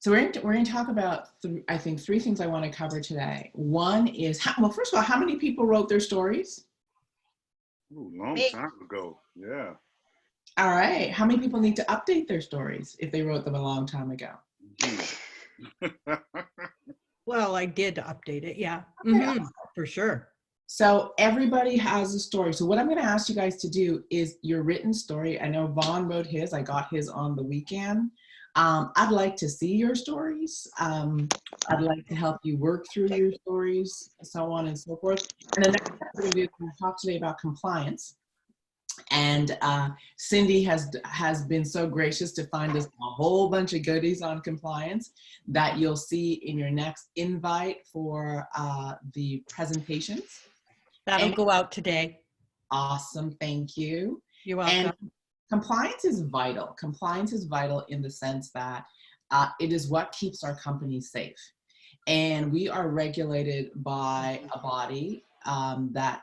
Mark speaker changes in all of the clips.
Speaker 1: So we're going to talk about, I think, three things I want to cover today. One is, well, first of all, how many people wrote their stories?
Speaker 2: Ooh, long time ago. Yeah.
Speaker 1: All right. How many people need to update their stories if they wrote them a long time ago?
Speaker 3: Well, I did update it. Yeah.
Speaker 1: Okay.
Speaker 3: For sure.
Speaker 1: So everybody has a story. So what I'm going to ask you guys to do is your written story. I know Vaughn wrote his. I got his on the weekend. I'd like to see your stories. I'd like to help you work through your stories, so on and so forth. And the next thing we're going to do is we're going to talk today about compliance. And Cindy has been so gracious to find us a whole bunch of goodies on compliance that you'll see in your next invite for the presentations.
Speaker 3: That'll go out today.
Speaker 1: Awesome, thank you.
Speaker 3: You're welcome.
Speaker 1: And compliance is vital. Compliance is vital in the sense that it is what keeps our companies safe. And we are regulated by a body that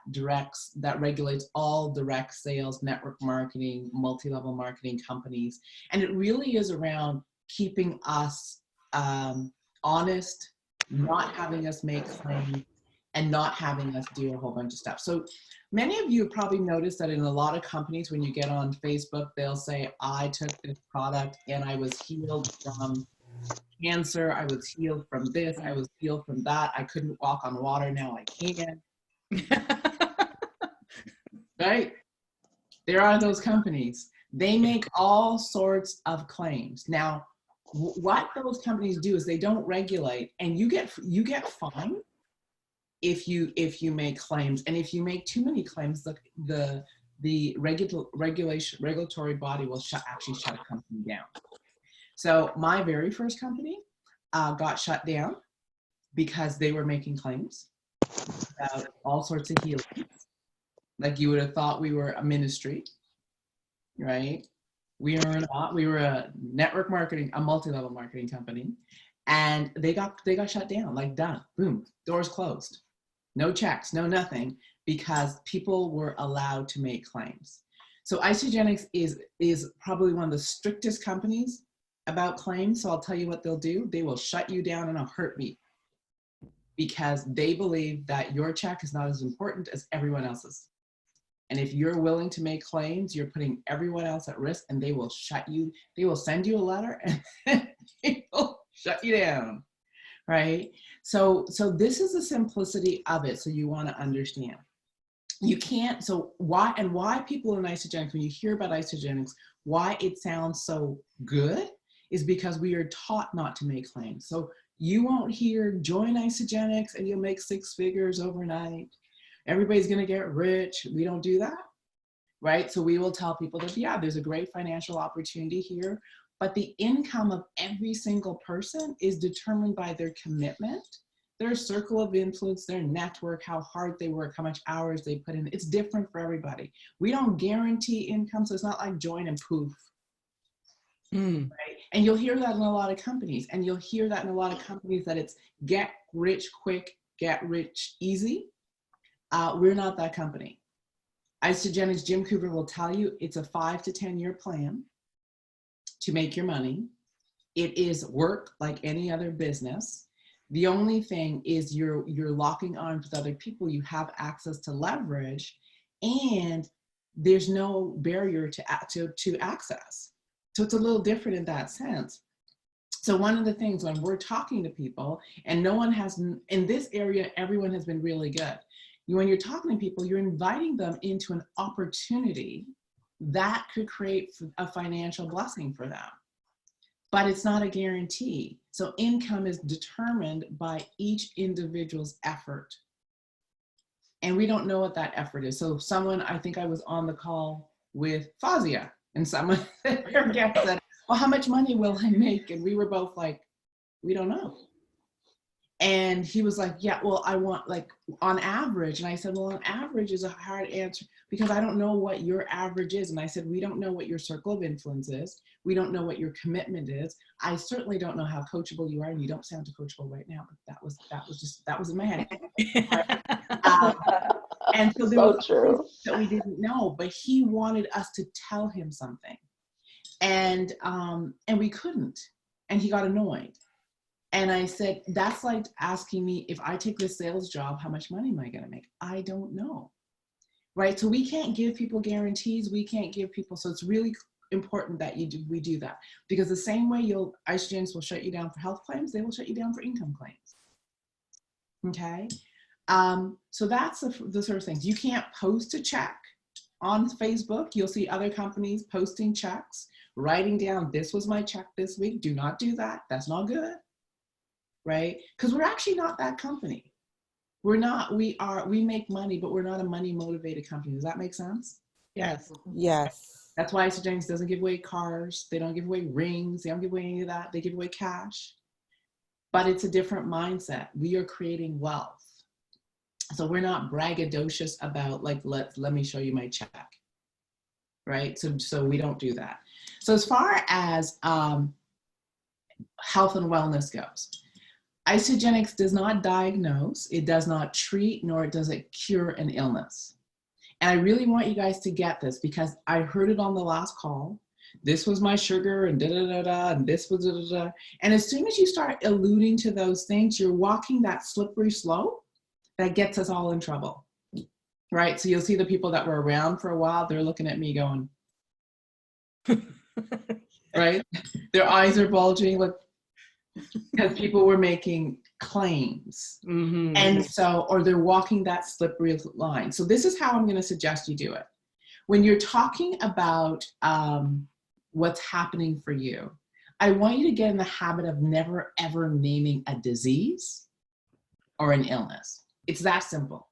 Speaker 1: regulates all direct sales, network marketing, multi-level marketing companies. And it really is around keeping us honest, not having us make claims, and not having us do a whole bunch of stuff. So many of you have probably noticed that in a lot of companies, when you get on Facebook, they'll say, I took this product and I was healed from cancer, I was healed from this, I was healed from that, I couldn't walk on water, now I can. Right? There are those companies. They make all sorts of claims. Now, what those companies do is they don't regulate, and you get fined if you make claims. And if you make too many claims, the regulatory body will actually shut a company down. So my very first company got shut down because they were making claims about all sorts of healings. Like you would have thought we were a ministry, right? We were not. We were a network marketing, a multi-level marketing company, and they got shut down. Like done, boom, doors closed, no checks, no nothing, because people were allowed to make claims. So Isagenix is probably one of the strictest companies about claims. So I'll tell you what they'll do. They will shut you down in a heartbeat because they believe that your check is not as important as everyone else's. And if you're willing to make claims, you're putting everyone else at risk, and they will send you a letter and they will shut you down, right? So this is the simplicity of it. So you want to understand. You can't, so why people in Isagenix, when you hear about Isagenix, why it sounds so good is because we are taught not to make claims. So you won't hear join Isagenix and you'll make 6 figures overnight. Everybody's going to get rich. We don't do that, right? So we will tell people that, yeah, there's a great financial opportunity here, but the income of every single person is determined by their commitment, their circle of influence, their network, how hard they work, how much hours they put in. It's different for everybody. We don't guarantee income, so it's not like join and poof. Right? And you'll hear that in a lot of companies, and you'll hear that in a lot of companies that it's get rich quick, get rich easy. We're not that company. Isagenix, Jim Cooper will tell you it's a 5 to 10 year plan to make your money. It is work like any other business. The only thing is you're locking arms with other people. You have access to leverage, and there's no barrier to access. So it's a little different in that sense. So one of the things when we're talking to people, and no one has, in this area, everyone has been really good. When you're talking to people, you're inviting them into an opportunity that could create a financial blessing for them. But it's not a guarantee. So income is determined by each individual's effort. And we don't know what that effort is. So someone, I think I was on the call with Fazia, and someone, their guest said, well, how much money will I make? And we were both like, we don't know. And he was like, yeah, well, I want like on average. And I said, well, on average is a hard answer because I don't know what your average is. And I said, we don't know what your circle of influence is. We don't know what your commitment is. I certainly don't know how coachable you are. And you don't sound too coachable right now, but that was in my head. And so there was
Speaker 4: true
Speaker 1: that we didn't know, but he wanted us to tell him something. And we couldn't. And he got annoyed. And I said, that's like asking me, if I take this sales job, how much money am I going to make? I don't know. Right? So we can't give people guarantees. We can't give people, so it's really important that we do that, because the same way Isagenix will shut you down for health claims, they will shut you down for income claims. Okay? So that's the sort of things. You can't post a check on Facebook. You'll see other companies posting checks, writing down, this was my check this week. Do not do that. That's not good. Right? Because we're actually not that company. We make money, but we're not a money motivated company. Does that make sense?
Speaker 3: Yes.
Speaker 4: Yes.
Speaker 1: That's why Isagenix doesn't give away cars. They don't give away rings. They don't give away any of that. They give away cash. But it's a different mindset. We are creating wealth. So we're not braggadocious about like, let me show you my check. Right? So we don't do that. So as far as health and wellness goes, Isagenix does not diagnose, it does not treat, nor does it cure an illness. And I really want you guys to get this, because I heard it on the last call. This was my sugar and da-da-da-da, and this was da-da-da. And as soon as you start alluding to those things, you're walking that slippery slope that gets us all in trouble, right? So you'll see the people that were around for a while, they're looking at me going, right? Their eyes are bulging, like, because people were making claims.
Speaker 3: Mm-hmm.
Speaker 1: And so, or they're walking that slippery line. So this is how I'm going to suggest you do it. When you're talking about what's happening for you, I want you to get in the habit of never ever naming a disease or an illness. It's that simple,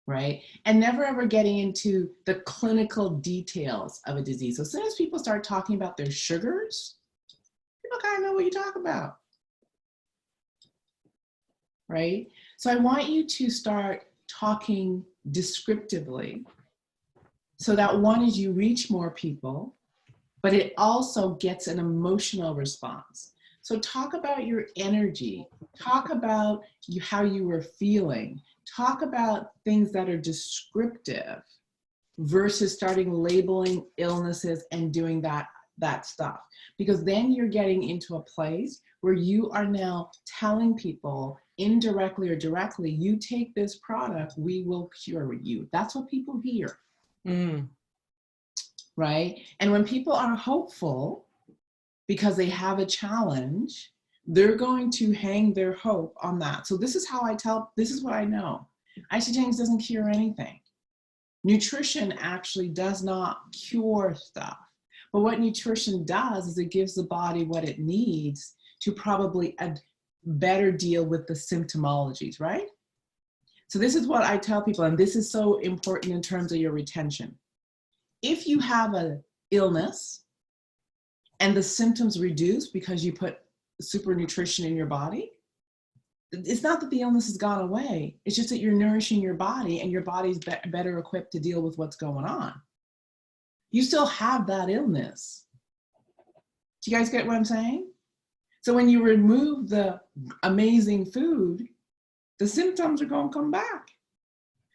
Speaker 1: right? And never ever getting into the clinical details of a disease. So as soon as people start talking about their sugars, people kind of know what you talk about, right? So I want you to start talking descriptively, so that one is you reach more people, but it also gets an emotional response. So talk about your energy, talk about how you were feeling, talk about things that are descriptive versus starting labeling illnesses and doing that stuff. Because then you're getting into a place where you are now telling people indirectly or directly, you take this product, we will cure you. That's what people hear.
Speaker 3: Mm.
Speaker 1: Right? And when people are hopeful because they have a challenge, they're going to hang their hope on that. So this is how this is what I know. Isagenix doesn't cure anything. Nutrition actually does not cure stuff. But what nutrition does is it gives the body what it needs to probably better deal with the symptomologies, right? So this is what I tell people, and this is so important in terms of your retention. If you have an illness and the symptoms reduce because you put super nutrition in your body, it's not that the illness has gone away. It's just that you're nourishing your body and your body's better equipped to deal with what's going on. You still have that illness. Do you guys get what I'm saying? So when you remove the amazing food, the symptoms are going to come back.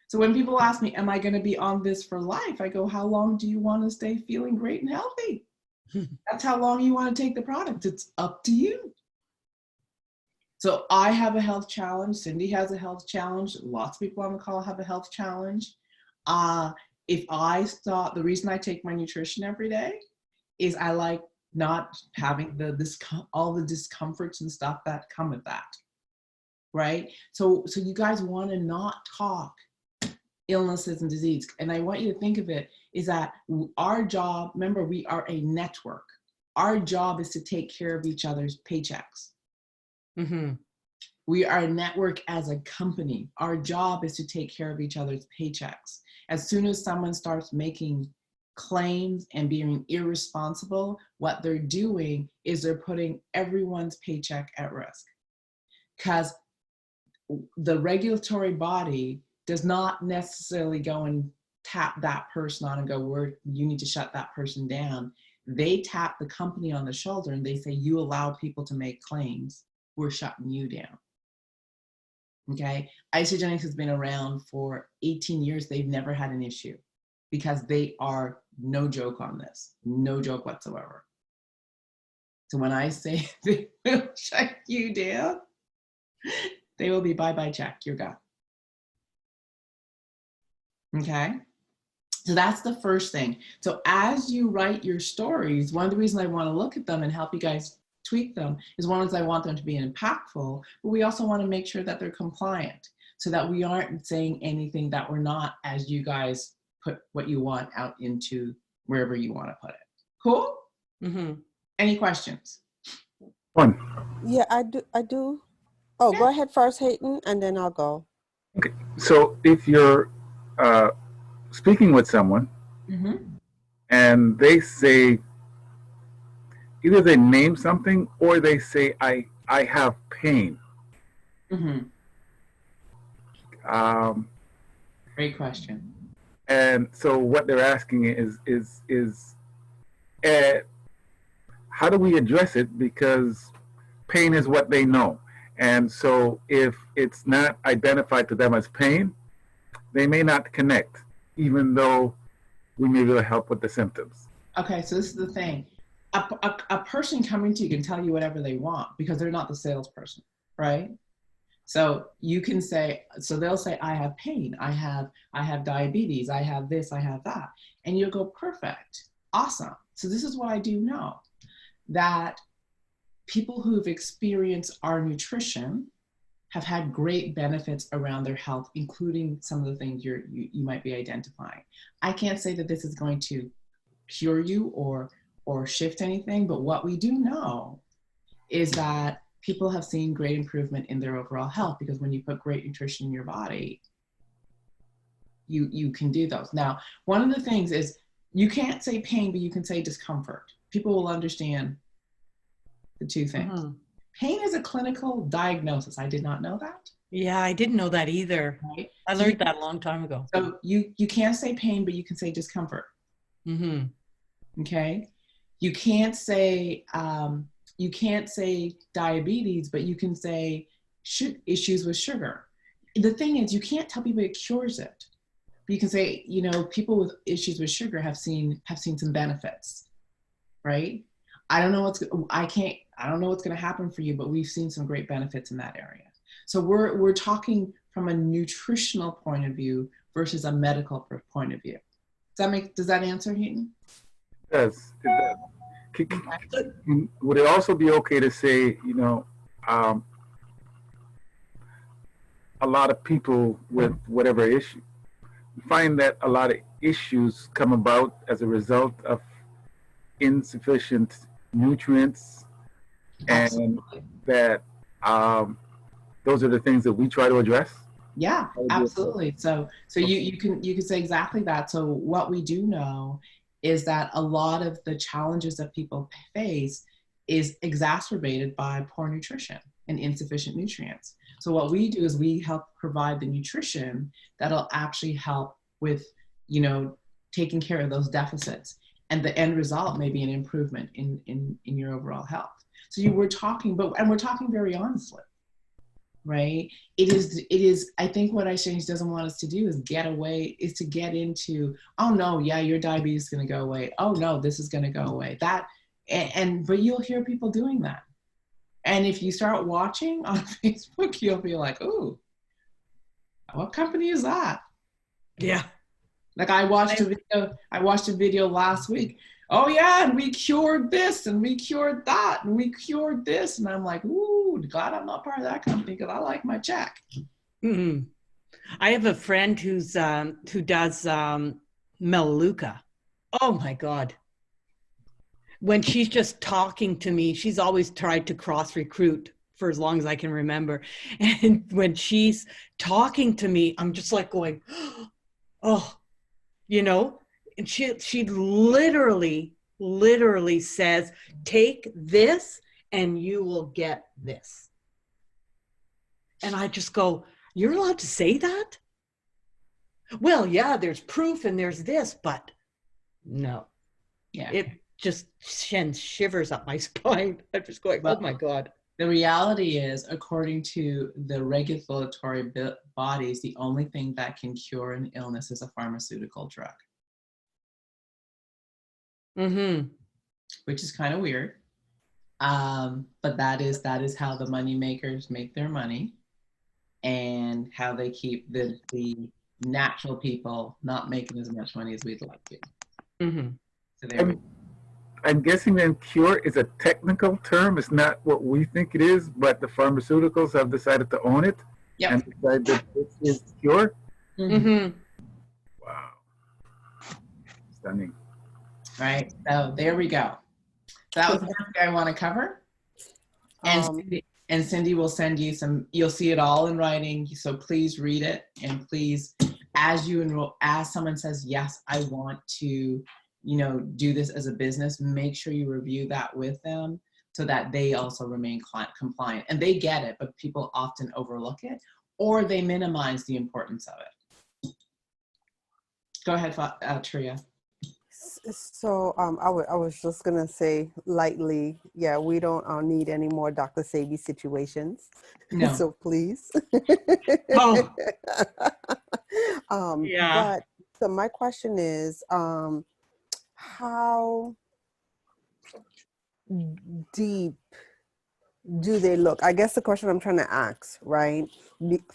Speaker 1: So when people ask me, am I going to be on this for life? I go, how long do you want to stay feeling great and healthy? That's how long you want to take the product. It's up to you. So I have a health challenge. Cindy has a health challenge. Lots of people on the call have a health challenge. If I thought, the reason I take my nutrition every day is I like not having all the discomforts and stuff that come with that, right? So you guys want to not talk illnesses and disease. And I want you to think of it is that our job, remember, we are a network. Our job is to take care of each other's paychecks.
Speaker 3: Mm-hmm.
Speaker 1: We are a network as a company. Our job is to take care of each other's paychecks. As soon as someone starts making claims and being irresponsible, what they're doing is they're putting everyone's paycheck at risk. Because the regulatory body does not necessarily go and tap that person on and go, you need to shut that person down. They tap the company on the shoulder and they say, you allow people to make claims, we're shutting you down. Okay, Isagenix has been around for 18 years. They've never had an issue because they are no joke on this, no joke whatsoever. So when I say they will shut you down, they will be bye-bye check, you're gone. Okay? So that's the first thing. So as you write your stories, one of the reasons I want to look at them and help you guys tweak them is one is I want them to be impactful, but we also want to make sure that they're compliant so that we aren't saying anything that we're not as you guys put what you want out into wherever you want to put it. Cool?
Speaker 3: Mm-hmm.
Speaker 1: Any questions?
Speaker 4: One.
Speaker 5: Yeah, I do. Oh, go ahead first, Hayden, and then I'll go.
Speaker 4: Okay. So if you're speaking with someone
Speaker 1: Mm-hmm.
Speaker 4: and they say, either they name something or they say, I have pain.
Speaker 1: Mm-hmm. Great question.
Speaker 4: And so what they're asking is how do we address it? Because pain is what they know. And so if it's not identified to them as pain, they may not connect, even though we may be able to help with the symptoms.
Speaker 1: Okay, so this is the thing. A person coming to you can tell you whatever they want because they're not the salesperson, right? So you can say, so they'll say, I have pain, I have diabetes, I have this, I have that. And you'll go, perfect, awesome. So this is what I do know, that people who've experienced our nutrition have had great benefits around their health, including some of the things you might be identifying. I can't say that this is going to cure you or shift anything, but what we do know is that people have seen great improvement in their overall health, because when you put great nutrition in your body, you can do those. Now, one of the things is you can't say pain, but you can say discomfort. People will understand the two things.
Speaker 3: Mm-hmm.
Speaker 1: Pain is a clinical diagnosis. I did not know that.
Speaker 3: Yeah, I didn't know that either.
Speaker 1: Right?
Speaker 3: I
Speaker 1: So
Speaker 3: learned that a long time ago.
Speaker 1: So you can't say pain, but you can say discomfort.
Speaker 3: Mm-hmm.
Speaker 1: Okay, you can't say diabetes, but you can say issues with sugar. The thing is, you can't tell people it cures it. But you can say, you know, people with issues with sugar have seen some benefits, right? I don't know what's going to happen for you, but we've seen some great benefits in that area. So we're talking from a nutritional point of view versus a medical point of view. Does that answer, Hayden?
Speaker 4: It does. Would it also be okay to say, you know, a lot of people with whatever issue find that a lot of issues come about as a result of insufficient nutrients, and that those are the things that we try to address?
Speaker 1: Yeah, absolutely. So you can say exactly that. So what we do know is that a lot of the challenges that people face is exacerbated by poor nutrition and insufficient nutrients. So what we do is we help provide the nutrition that'll actually help with, you know, taking care of those deficits. And the end result may be an improvement in your overall health. So we're talking very honestly, right? It is, I think what iChange doesn't want us to do is to get into, oh no, yeah, your diabetes is gonna go away. Oh no, this is gonna go away. But you'll hear people doing that. And if you start watching on Facebook, you'll be like, ooh, what company is that?
Speaker 3: Yeah.
Speaker 1: Like I watched a video last week. Oh yeah, and we cured this and we cured that and we cured this. And I'm like, ooh, glad I'm not part of that company because I like my check.
Speaker 3: Mm-hmm. I have a friend who does Melaleuca. Oh my God. When she's just talking to me, she's always tried to cross recruit for as long as I can remember. And when she's talking to me, I'm just like going, oh, you know, and she literally says, take this and you will get this. And I just go, you're allowed to say that? Well, yeah, there's proof and there's this, but no.
Speaker 1: Yeah.
Speaker 3: It just sends shivers up my spine. I'm just going, oh my God.
Speaker 1: The reality is, according to the regulatory bodies, the only thing that can cure an illness is a pharmaceutical drug.
Speaker 3: Mm-hmm.
Speaker 1: Which is kind of weird. But that is how the money makers make their money, and how they keep the natural people not making as much money as we'd like to.
Speaker 3: Mm-hmm.
Speaker 1: So there we go.
Speaker 4: I'm guessing then cure is a technical term. It's not what we think it is, but the pharmaceuticals have decided to own it
Speaker 1: Yep.
Speaker 4: and decide that this is cure.
Speaker 3: Mm-hmm.
Speaker 4: Wow. Stunning.
Speaker 1: Right. So there we go. That was the first thing I want to cover. And Cindy will send you some, you'll see it all in writing. So please read it. And please, as you enroll, as someone says, yes, I want to, do this as a business, make sure you review that with them so that they also remain compliant. And they get it, but people often overlook it or they minimize the importance of it. Go ahead, Tria.
Speaker 5: So I was just gonna say lightly, yeah, we don't need any more Dr. Sebi situations.
Speaker 1: No.
Speaker 5: So please.
Speaker 3: Oh. Yeah.
Speaker 5: But so my question is, how deep do they look? I guess the question I'm trying to ask, right,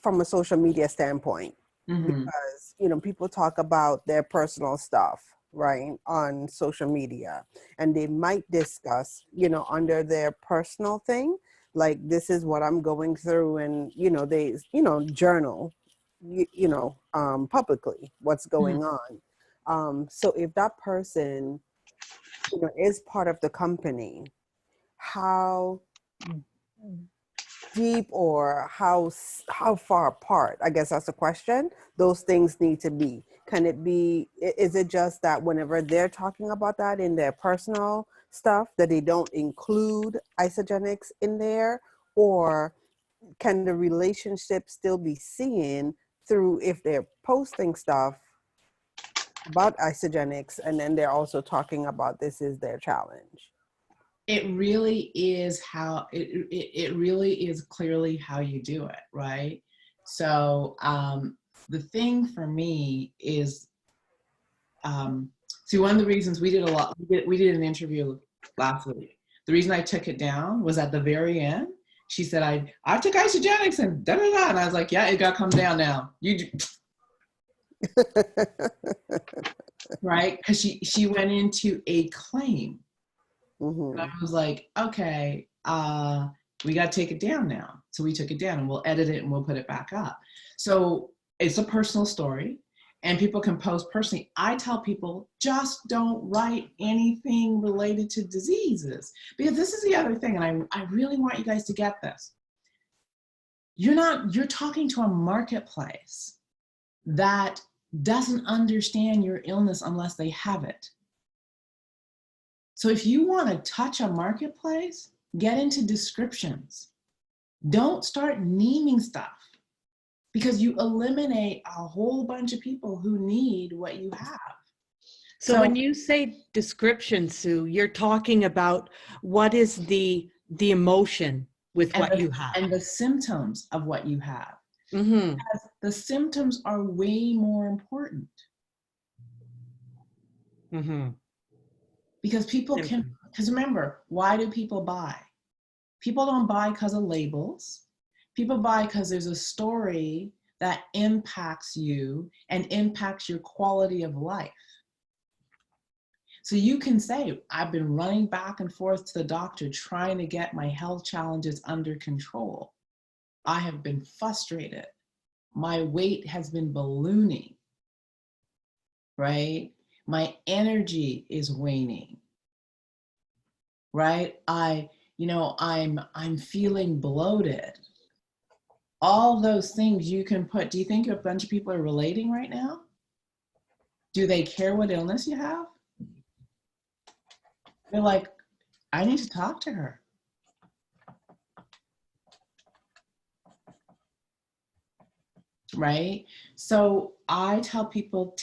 Speaker 5: from a social media standpoint, because people talk about their personal stuff, right, on social media, and they might discuss, under their personal thing, like this is what I'm going through, and they journal, publicly what's going on. So if that person, is part of the company, how deep or how far apart, I guess that's the question, those things need to be? Can it be, is it just that whenever they're talking about that in their personal stuff that they don't include Isagenix in there, or can the relationship still be seen through if they're posting stuff about Isagenix and then they're also talking about this is their challenge?
Speaker 1: It really is how it really is clearly how you do it, right? So the thing for me is, see, one of the reasons we did an interview last week. The reason I took it down was at the very end. She said, I took Isagenix and da da da, and I was like, yeah, it got to come down now. Right? Because she went into a claim. And I was like, okay, we got to take it down now. So we took it down and we'll edit it and we'll put it back up. So it's a personal story and people can post personally. I tell people, just don't write anything related to diseases, because this is the other thing. And I really want you guys to get this. You're talking to a marketplace that doesn't understand your illness unless they have it. So if you want to touch a marketplace, get into descriptions. Don't start naming stuff, because you eliminate a whole bunch of people who need what you have.
Speaker 3: So when you say description, Sue, you're talking about what is the emotion with what you have.
Speaker 1: And the symptoms of what you have.
Speaker 3: Mm-hmm.
Speaker 1: Because the symptoms are way more important.
Speaker 3: Mm-hmm.
Speaker 1: Because because remember, why do people buy? People don't buy because of labels. People buy because there's a story that impacts you and impacts your quality of life. So you can say, I've been running back and forth to the doctor trying to get my health challenges under control. I have been frustrated. My weight has been ballooning, right? My energy is waning, right? I'm feeling bloated. All those things you can put. Do you think a bunch of people are relating right now? Do they care what illness you have? They're like, I need to talk to her. Right? So I tell people,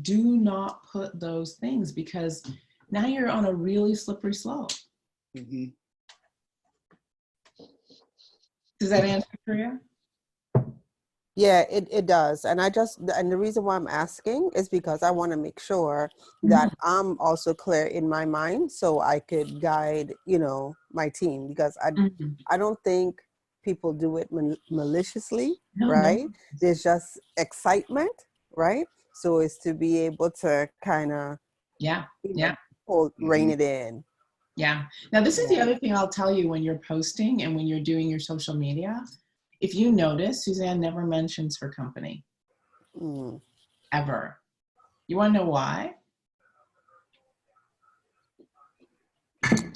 Speaker 1: do not put those things, because now you're on a really slippery slope.
Speaker 2: Mm-hmm.
Speaker 1: Does that answer, Priya?
Speaker 5: Yeah, it does. And and the reason why I'm asking is because I want to make sure that I'm also clear in my mind so I could guide, my team, because
Speaker 1: Mhm.
Speaker 5: I don't think people do it maliciously,
Speaker 1: No, no.
Speaker 5: right? There's just excitement, right? So it's to be able to kind of,
Speaker 1: Yeah,
Speaker 5: you
Speaker 1: yeah,
Speaker 5: know, rein it in.
Speaker 1: yeah. Now, this is the
Speaker 5: Yeah.
Speaker 1: other thing I'll tell you when you're posting and when you're doing your social media. If you notice, Suzanne never mentions her company,
Speaker 5: Mm.
Speaker 1: ever. You want to know why?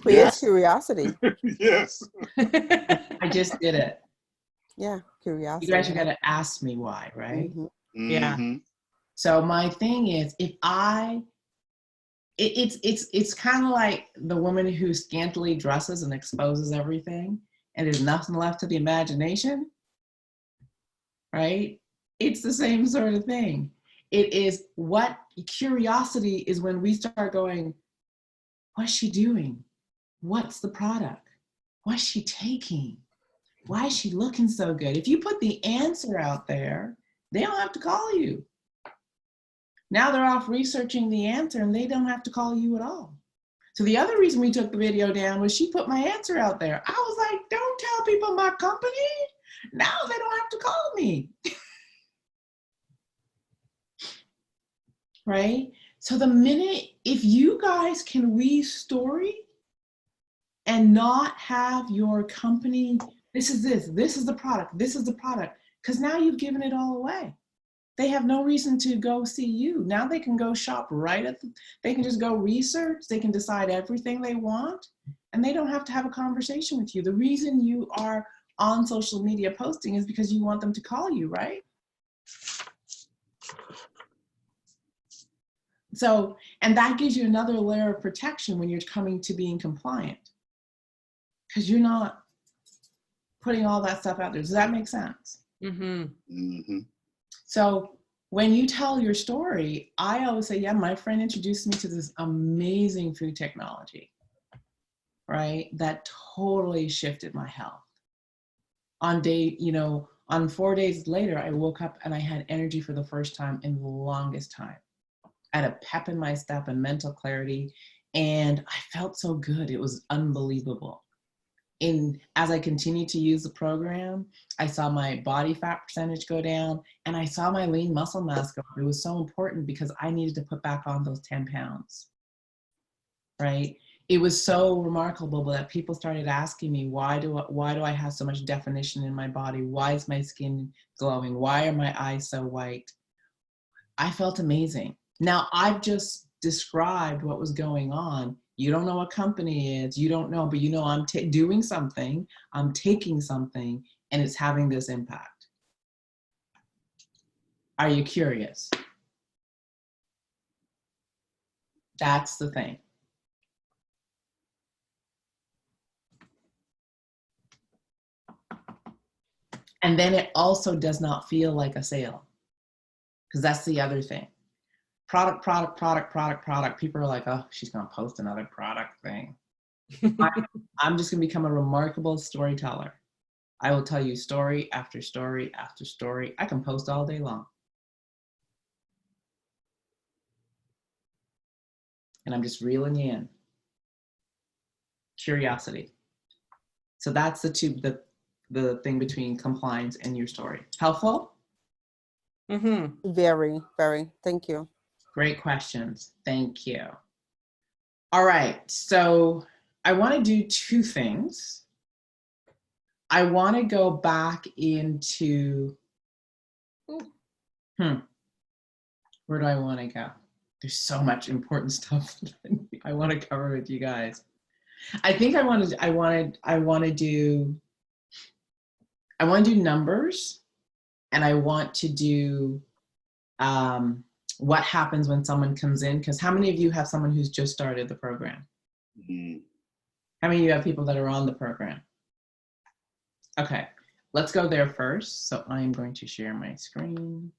Speaker 5: Creates
Speaker 2: Yes.
Speaker 5: curiosity.
Speaker 2: Yes.
Speaker 1: I just did it.
Speaker 5: Yeah,
Speaker 1: You guys are
Speaker 5: curiosity.
Speaker 1: going to ask me why, right?
Speaker 5: Hmm.
Speaker 3: Yeah.
Speaker 2: Mm-hmm.
Speaker 1: So my thing is, if it's kind of like the woman who scantily dresses and exposes everything, and there's nothing left to the imagination, right? It's the same sort of thing. It is what curiosity is when we start going, what's she doing? What's the product? What's she taking? Why is she looking so good? If you put the answer out there, they don't have to call you. Now they're off researching the answer and they don't have to call you at all. So the other reason we took the video down was she put my answer out there. I was like, don't tell people my company. Now they don't have to call me. Right? So the minute, if you guys can weave story and not have your company, this is the product, this is the product, because now you've given it all away. They have no reason to go see you. Now they can go shop they can just go research, they can decide everything they want, and they don't have to have a conversation with you. The reason you are on social media posting is because you want them to call you, right? So, and that gives you another layer of protection when you're coming to being compliant, because you're not putting all that stuff out there. Does that make sense?
Speaker 3: Mm-hmm.
Speaker 2: Mm-hmm.
Speaker 1: So when you tell your story, I always say, yeah, my friend introduced me to this amazing food technology, right? That totally shifted my health. On 4 days later, I woke up and I had energy for the first time in the longest time. I had a pep in my step and mental clarity, and I felt so good. It was unbelievable. As I continued to use the program, I saw my body fat percentage go down and I saw my lean muscle mass go up. It was so important because I needed to put back on those 10 pounds, right? It was so remarkable that people started asking me, why do I have so much definition in my body? Why is my skin glowing? Why are my eyes so white? I felt amazing. Now, I've just described what was going on. You don't know what company is, you don't know, but you know I'm doing something, I'm taking something, and it's having this impact. Are you curious? That's the thing. And then it also does not feel like a sale, because that's the other thing. Product. People are like, oh, she's going to post another product thing. I'm just going to become a remarkable storyteller. I will tell you story after story after story. I can post all day long. And I'm just reeling you in. Curiosity. So that's the thing between compliance and your story. Helpful?
Speaker 3: Mm-hmm.
Speaker 5: Very, very. Thank you.
Speaker 1: Great questions. Thank you. All right. So I want to do two things. I want to go back into, where do I want to go? There's so much important stuff I want to cover with you guys. I think I want to do numbers, and I want to do what happens when someone comes in, because how many of you have someone who's just started the program?
Speaker 2: Mm-hmm.
Speaker 1: How many of you have people that are on the program? Okay, let's go there first. So I'm going to share my screen.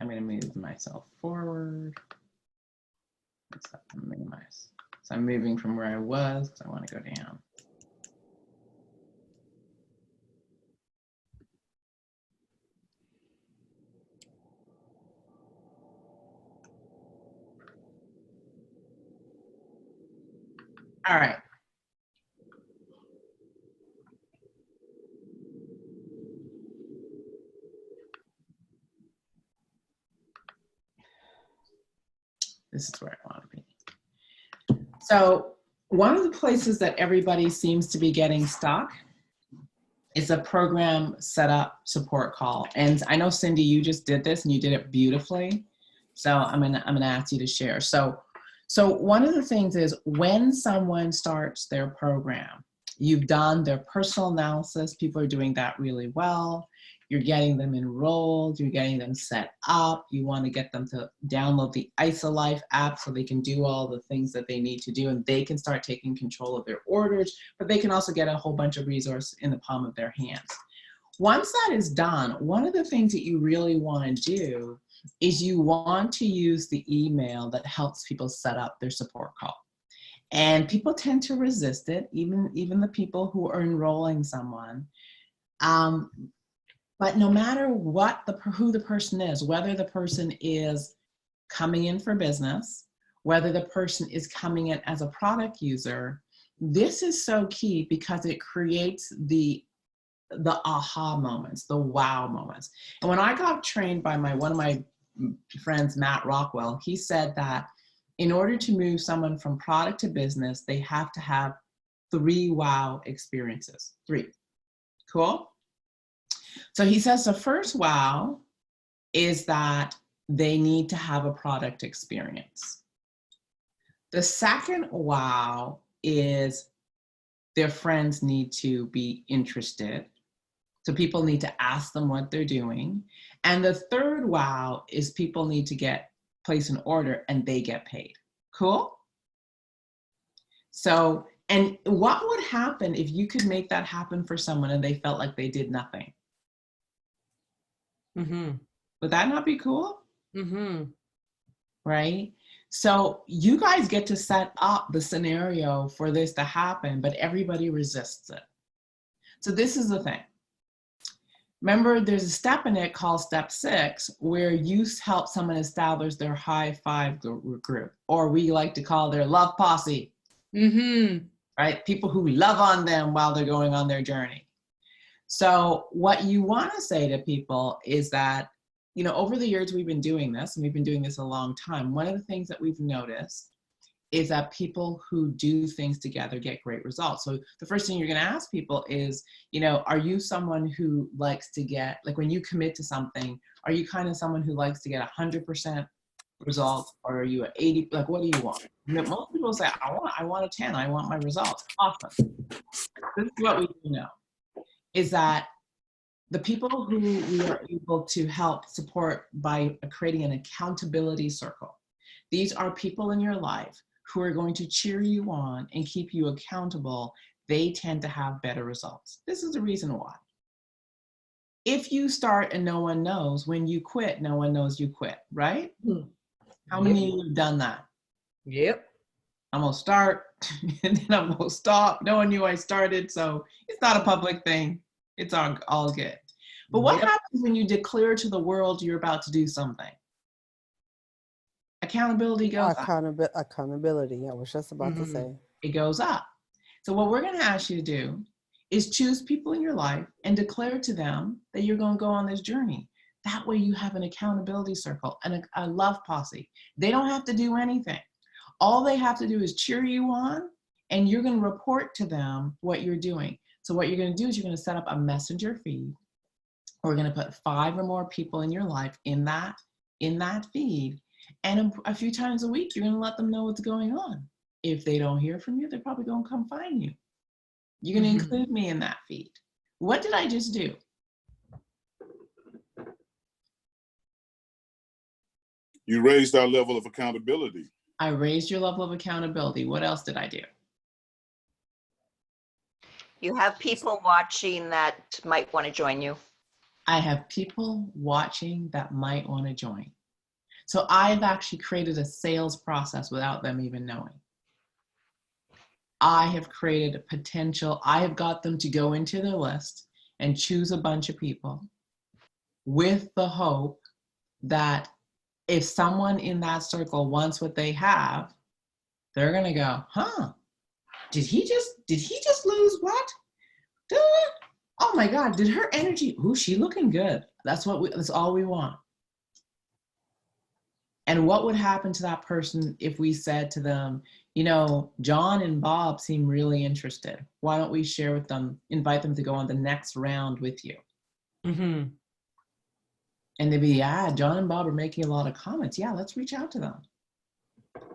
Speaker 1: I'm going to move myself forward. Let's minimize. So I'm moving from where I was because I want to go down. All right. This is where I want to be. So one of the places that everybody seems to be getting stuck is a program setup support call. And I know, Cindy, you just did this and you did it beautifully. So I'm gonna ask you to share. So one of the things is when someone starts their program, you've done their personal analysis, people are doing that really well. You're getting them enrolled, you're getting them set up. You want to get them to download the IsoLife app so they can do all the things that they need to do, and they can start taking control of their orders, but they can also get a whole bunch of resources in the palm of their hands. Once that is done, one of the things that you really want to do is you want to use the email that helps people set up their support call. And people tend to resist it, even the people who are enrolling someone. But no matter what who the person is, whether the person is coming in for business, whether the person is coming in as a product user, this is so key because it creates the aha moments, the wow moments. And when I got trained by one of my friends, Matt Rockwell, he said that in order to move someone from product to business, they have to have 3 wow experiences. 3. Cool? So he says the first wow is that they need to have a product experience. The second wow is their friends need to be interested. So people need to ask them what they're doing. And the third wow is people need to place an order and they get paid. Cool? So, and what would happen if you could make that happen for someone and they felt like they did nothing?
Speaker 3: Mm-hmm.
Speaker 1: Would that not be cool?
Speaker 3: Mm-hmm.
Speaker 1: Right? So you guys get to set up the scenario for this to happen, but everybody resists it. So this is the thing. Remember, there's a step in it called step 6, where you help someone establish their high 5 group, or we like to call their love posse.
Speaker 3: Mm-hmm.
Speaker 1: Right? People who love on them while they're going on their journey. So what you want to say to people is that, you know, over the years we've been doing this, and we've been doing this a long time. One of the things that we've noticed is that people who do things together get great results. So the first thing you're going to ask people is, you know, are you someone who likes to get, like when you commit to something, are you kind of someone who likes to get 100% results, or are you at 80? Like, what do you want? You know, most people say, I want a 10. I want my results. Awesome. This is what we do know, is that the people who we are able to help support by creating an accountability circle, these are people in your life who are going to cheer you on and keep you accountable. They tend to have better results. This is the reason why. If you start and no one knows, when you quit, no one knows you quit, right? How many of you have done that?
Speaker 3: Yep.
Speaker 1: I'm gonna start and then I'm gonna stop. No one knew I started, so it's not a public thing. It's all good. But what happens when you declare to the world you're about to do something? Accountability goes up.
Speaker 5: Accountability, I was just about to say.
Speaker 1: It goes up. So what we're gonna ask you to do is choose people in your life and declare to them that you're gonna go on this journey. That way you have an accountability circle and a love posse. They don't have to do anything. All they have to do is cheer you on, and you're going to report to them what you're doing. So what you're going to do is you're going to set up a messenger feed. We're going to put 5 or more people in your life in that feed. And a few times a week, you're going to let them know what's going on. If they don't hear from you, they're probably going to come find you. You're going to include me in that feed. What did I just do?
Speaker 2: You raised our level of accountability.
Speaker 1: I raised your level of accountability. What else did I do?
Speaker 6: You have people watching that might want to join you.
Speaker 1: I have people watching that might want to join. So I've actually created a sales process without them even knowing. I have created a potential, I have got them to go into their list and choose a bunch of people with the hope that if someone in that circle wants what they have, they're going to go, huh, Did he just lose what? Duh. Oh my God, did her energy, ooh, she looking good. That's all we want. And what would happen to that person if we said to them, you know, John and Bob seem really interested. Why don't we share with them, invite them to go on the next round with you?
Speaker 3: Mm-hmm.
Speaker 1: And they'd be, yeah, John and Bob are making a lot of comments. Yeah, let's reach out to them.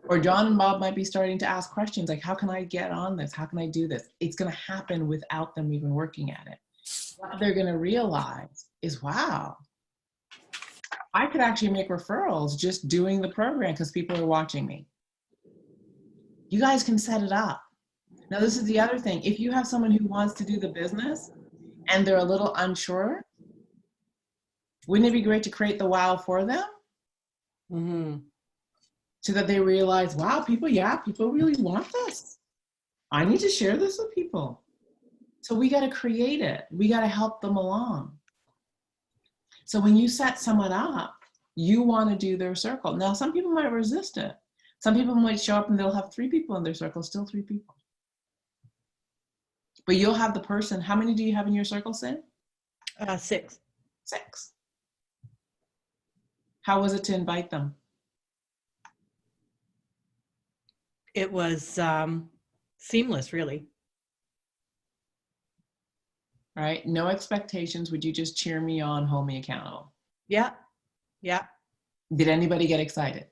Speaker 1: Or John and Bob might be starting to ask questions like, how can I get on this? How can I do this? It's going to happen without them even working at it. What they're going to realize is, wow, I could actually make referrals just doing the program because people are watching me. You guys can set it up. Now, this is the other thing. If you have someone who wants to do the business and they're a little unsure, wouldn't it be great to create the wow for them?
Speaker 3: Mm-hmm.
Speaker 1: So that they realize, wow, people really want this. I need to share this with people. So we got to create it. We got to help them along. So when you set someone up, you want to do their circle. Now, some people might resist it. Some people might show up and they'll have 3 people in their circle, still 3 people. But you'll have the person, how many do you have in your circle, Sid?
Speaker 3: 6.
Speaker 1: 6. How was it to invite them?
Speaker 3: It was seamless, really.
Speaker 1: Right? No expectations. Would you just cheer me on, hold me accountable?
Speaker 3: Yeah. Yeah.
Speaker 1: Did anybody get excited?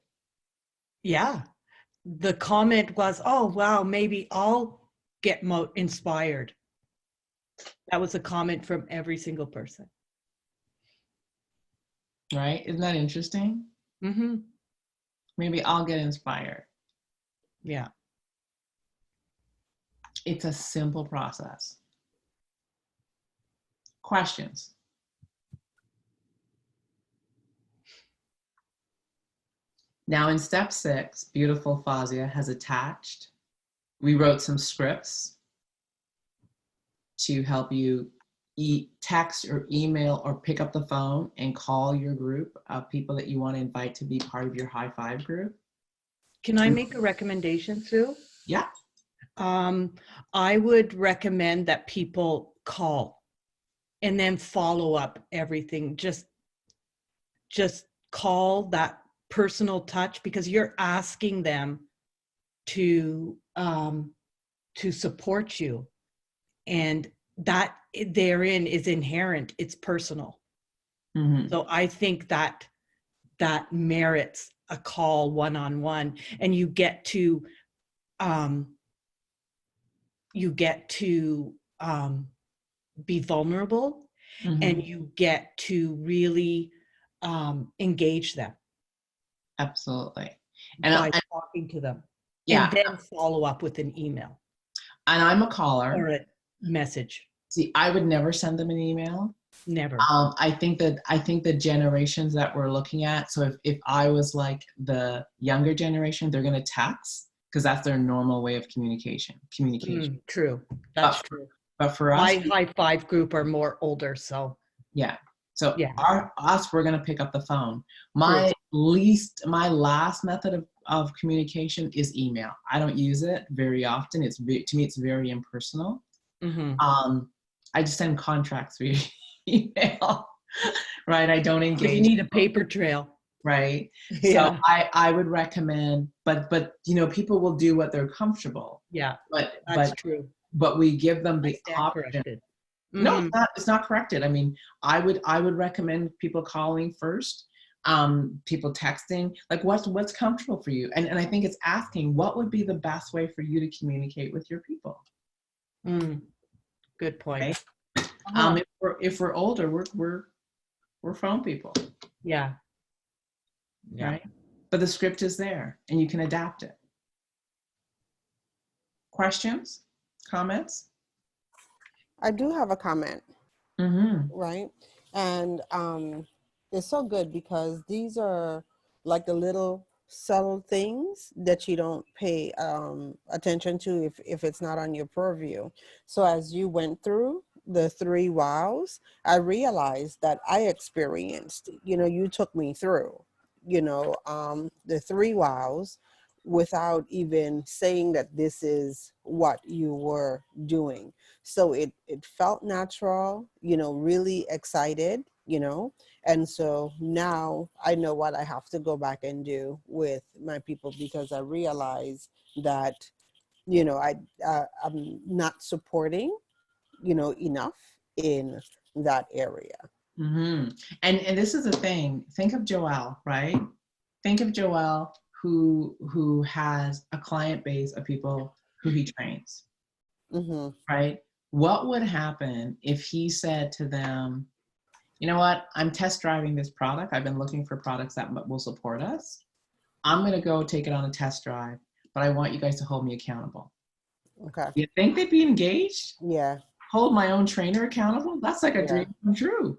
Speaker 3: Yeah. The comment was, oh, wow, maybe I'll get inspired. That was a comment from every single person.
Speaker 1: Right? Isn't that interesting?
Speaker 3: Mm-hmm.
Speaker 1: Maybe I'll get inspired.
Speaker 3: Yeah.
Speaker 1: It's a simple process. Questions? Now in step 6, beautiful Fazia has attached, we wrote some scripts to help you text or email or pick up the phone and call your group of people that you want to invite to be part of your high five group.
Speaker 3: Can I make a recommendation, Sue?
Speaker 1: Yeah.
Speaker 3: I would recommend that people call and then follow up everything. Just call that personal touch, because you're asking them to support you, and that therein is inherent. It's personal.
Speaker 1: Mm-hmm.
Speaker 3: So I think that merits a call one-on-one, and you get to be vulnerable,
Speaker 1: Mm-hmm.
Speaker 3: and you get to really engage them.
Speaker 1: Absolutely.
Speaker 3: By talking to them.
Speaker 1: Yeah.
Speaker 3: And then follow up with an email.
Speaker 1: And I'm a caller.
Speaker 3: Or a message.
Speaker 1: See, I would never send them an email.
Speaker 3: Never.
Speaker 1: I think the generations that we're looking at, so if I was like the younger generation, they're going to text because that's their normal way of communication.
Speaker 3: True. That's true.
Speaker 1: But for us,
Speaker 3: my high five group are more older, so.
Speaker 1: Yeah. So
Speaker 3: yeah.
Speaker 1: We're going to pick up the phone. My last method of communication is email. I don't use it very often. To me, it's very impersonal.
Speaker 3: Mm-hmm.
Speaker 1: I just send contracts via email, right? I don't engage.
Speaker 3: You need a paper trail.
Speaker 1: Right.
Speaker 3: Yeah.
Speaker 1: So I would recommend, but people will do what they're comfortable.
Speaker 3: Yeah. That's true.
Speaker 1: But we give them the option.
Speaker 3: Mm-hmm.
Speaker 1: No, it's not corrected. I mean, I would recommend people calling first, people texting, like what's comfortable for you. And I think it's asking what would be the best way for you to communicate with your people.
Speaker 3: Good point.
Speaker 1: Okay? If we're older, we're phone people.
Speaker 3: Yeah.
Speaker 1: Right. But the script is there and you can adapt it. Questions? Comments?
Speaker 5: I do have a comment.
Speaker 1: Mm-hmm.
Speaker 5: Right. And it's so good because these are like the little subtle things that you don't pay attention to if it's not on your purview. So as you went through the 3 wows, I realized that I experienced, you took me through, the 3 wows without even saying that this is what you were doing. So it felt natural, really excited, and so now I know what I have to go back and do with my people, because I realize that, I'm not supporting, enough in that area.
Speaker 1: Mm-hmm. And this is the thing. Think of Joelle, right? Think of Joelle who has a client base of people who he trains,
Speaker 5: Mm-hmm.
Speaker 1: right? What would happen if he said to them, you know what, I'm test driving this product. I've been looking for products that will support us. I'm going to go take it on a test drive, but I want you guys to hold me accountable.
Speaker 5: Okay.
Speaker 1: You think they'd be engaged?
Speaker 5: Yeah.
Speaker 1: Hold my own trainer accountable? That's like a
Speaker 5: Yeah.
Speaker 1: dream come true.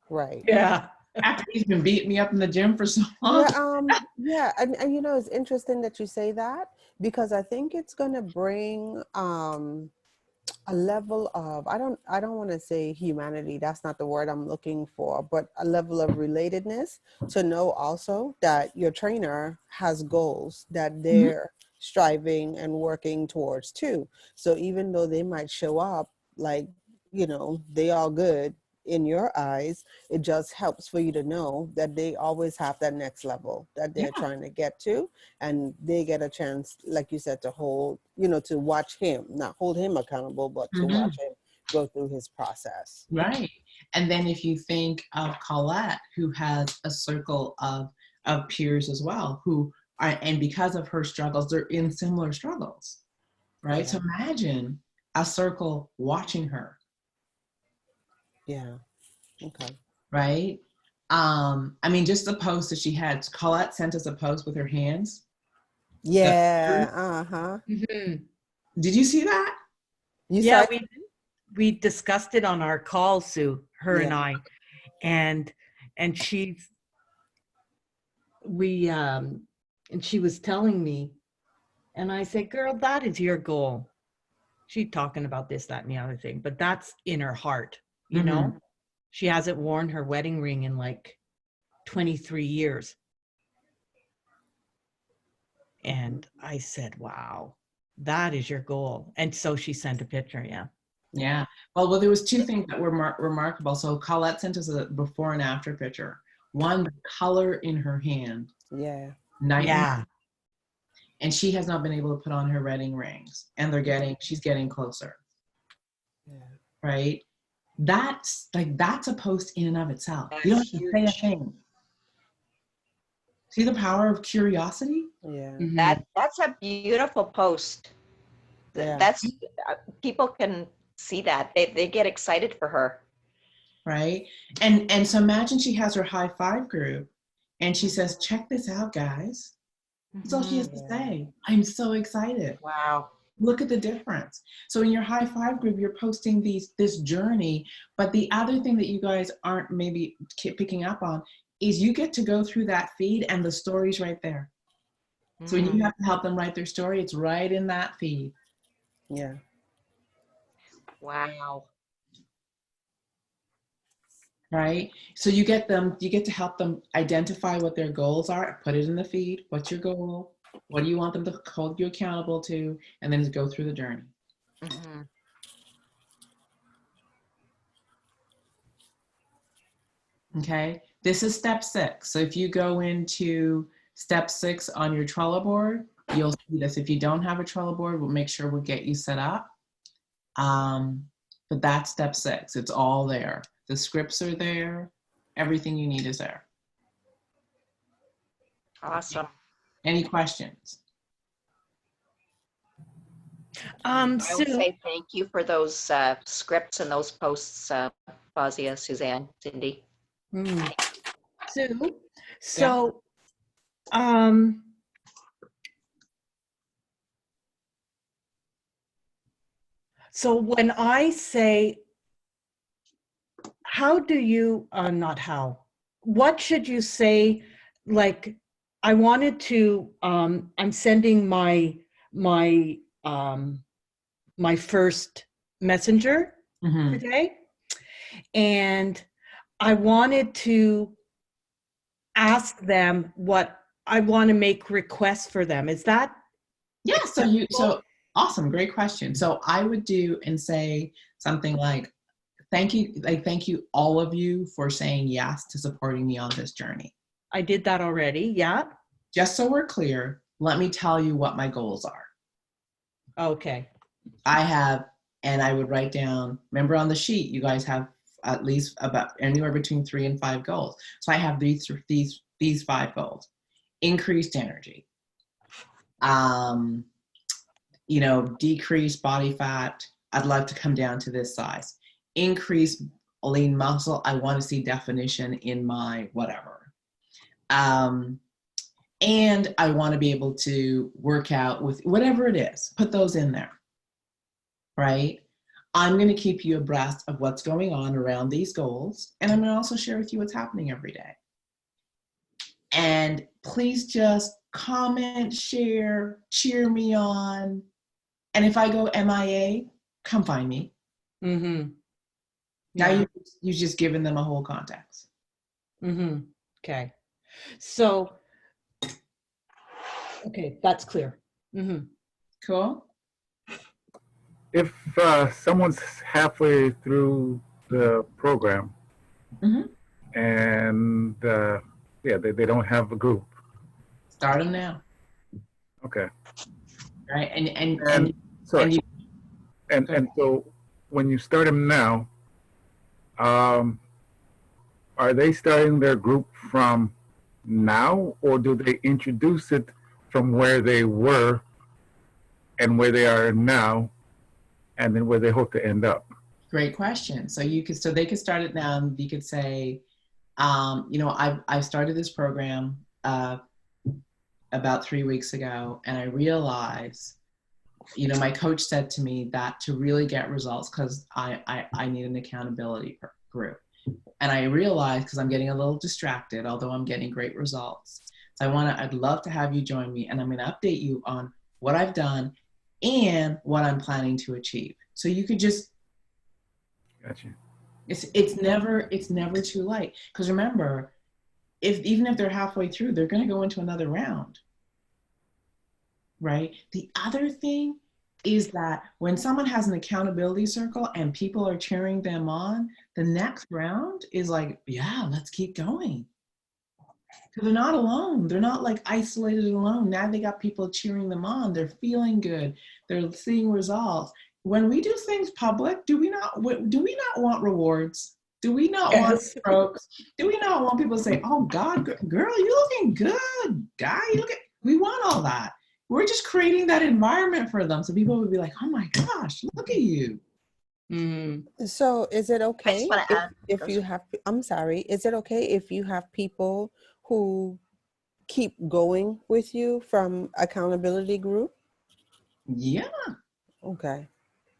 Speaker 5: Right.
Speaker 3: Yeah.
Speaker 1: After he's been beating me up in the gym for so long.
Speaker 5: Yeah, and it's interesting that you say that, because I think it's going to bring a level of, I don't want to say humanity, that's not the word I'm looking for, but a level of relatedness, to know also that your trainer has goals that they're striving and working towards too. So even though they might show up like, they all good in your eyes, it just helps for you to know that they always have that next level that they're trying to get to, and they get a chance, like you said, to hold, to watch him, not hold him accountable, but to watch him go through his process.
Speaker 1: Right. And then if you think of Colette, who has a circle of peers as well, who are, and because of her struggles, they're in similar struggles, right? So imagine a circle watching her.
Speaker 5: Yeah. Okay.
Speaker 1: Right. I mean, just the post that she had, Colette sent us a post with her hands.
Speaker 5: Yeah. Uh-huh.
Speaker 3: Mm-hmm.
Speaker 1: Did you see that?
Speaker 3: Yeah, we discussed it on our call, Sue, her and I, and she was telling me, and I said, girl, that is your goal. She's talking about this, that, and the other thing, but that's in her heart, you know? She hasn't worn her wedding ring in like 23 years. And I said, wow, that is your goal. And so she sent a picture. Yeah.
Speaker 1: Yeah. Well, there was two things that were remarkable. So Colette sent us a before and after picture. One, the color in her hand.
Speaker 5: Yeah.
Speaker 3: Yeah.
Speaker 1: And she has not been able to put on her wedding rings, and she's getting closer.
Speaker 5: Yeah.
Speaker 1: Right. That's a post in and of itself. You don't have to say a thing. See the power of curiosity?
Speaker 5: Yeah.
Speaker 3: Mm-hmm.
Speaker 6: That's a beautiful post.
Speaker 5: Yeah.
Speaker 6: That's people can see that. They get excited for her.
Speaker 1: Right. And so imagine she has her high five group and she says, check this out, guys. That's all she has to say. I'm so excited.
Speaker 6: Wow.
Speaker 1: Look at the difference. So in your high five group, you're posting this journey. But the other thing that you guys aren't maybe picking up on is you get to go through that feed and the story's right there. So when you have to help them write their story, it's right in that feed.
Speaker 5: Yeah.
Speaker 6: Wow.
Speaker 1: Right? So you get to help them identify what their goals are, put it in the feed. What's your goal? What do you want them to hold you accountable to? And then go through the journey.
Speaker 6: Mm-hmm.
Speaker 1: Okay, this is step 6. So if you go into step 6 on your Trello board, you'll see this. If you don't have a Trello board, we'll make sure we'll get you set up. But that's step 6. It's all there. The scripts are there. Everything you need is there.
Speaker 6: Awesome.
Speaker 1: Any questions?
Speaker 6: I will
Speaker 3: Sue,
Speaker 6: say thank you for those scripts and those posts, Fazia, Suzanne, Cindy.
Speaker 3: Sue, so, so when I say, how do you, not how, what should you say? Like, I wanted to, I'm sending my first messenger today, and I wanted to ask them what I want to make requests for them. Is that
Speaker 1: Yeah, so awesome, great question. So I would do and say something like, thank you all of you for saying yes to supporting me on this journey.
Speaker 3: I did that already? Yeah.
Speaker 1: Just so we're clear, let me tell you what my goals are.
Speaker 3: Okay.
Speaker 1: And I would write down, remember on the sheet, you guys have at least about anywhere between 3 and 5 goals. So I have these 5 goals. Increased energy, decrease body fat. I'd like to come down to this size. Increase lean muscle. I want to see definition in my whatever. And I want to be able to work out with whatever it is. Put those in there, right? I'm going to keep you abreast of what's going on around these goals. And I'm going to also share with you what's happening every day. And please just comment, share, cheer me on. And if I go MIA, come find me.
Speaker 3: Mm-hmm.
Speaker 1: Now
Speaker 3: Yeah.
Speaker 1: you've just given them a whole context.
Speaker 3: Mm-hmm. Okay. So, okay, that's clear. Mm-hmm.
Speaker 1: Cool.
Speaker 4: If someone's halfway through the program and they don't have a group.
Speaker 1: Start them now.
Speaker 4: Okay.
Speaker 1: Right. And
Speaker 4: so when you start them now, are they starting their group from now, or do they introduce it from where they were and where they are now, and then where they hope to end up?
Speaker 1: Great question. So they could start it now, and you could say, I started this program about 3 weeks ago, and I realized, my coach said to me that to really get results, because I need an accountability group. And I realized, because I'm getting a little distracted, although I'm getting great results. So I'd love to have you join me, and I'm going to update you on what I've done and what I'm planning to achieve. So you could just,
Speaker 4: Gotcha.
Speaker 1: It's never too late. Because remember, even if they're halfway through, they're going to go into another round, right? The other thing is that when someone has an accountability circle and people are cheering them on, the next round is like, yeah, let's keep going. Because they're not alone. They're not like isolated alone. Now they got people cheering them on. They're feeling good. They're seeing results. When we do things public, do we not want rewards? Do we not want strokes? Do we not want people to say, oh God, girl, you looking good. Guy, we want all that. We're just creating that environment for them. So people would be like, oh my gosh, look at you.
Speaker 3: Mm-hmm.
Speaker 5: So is it okay
Speaker 6: wanna add-
Speaker 5: if you have, I'm sorry, is it okay if you have people who keep going with you from accountability group?
Speaker 1: Yeah.
Speaker 5: Okay.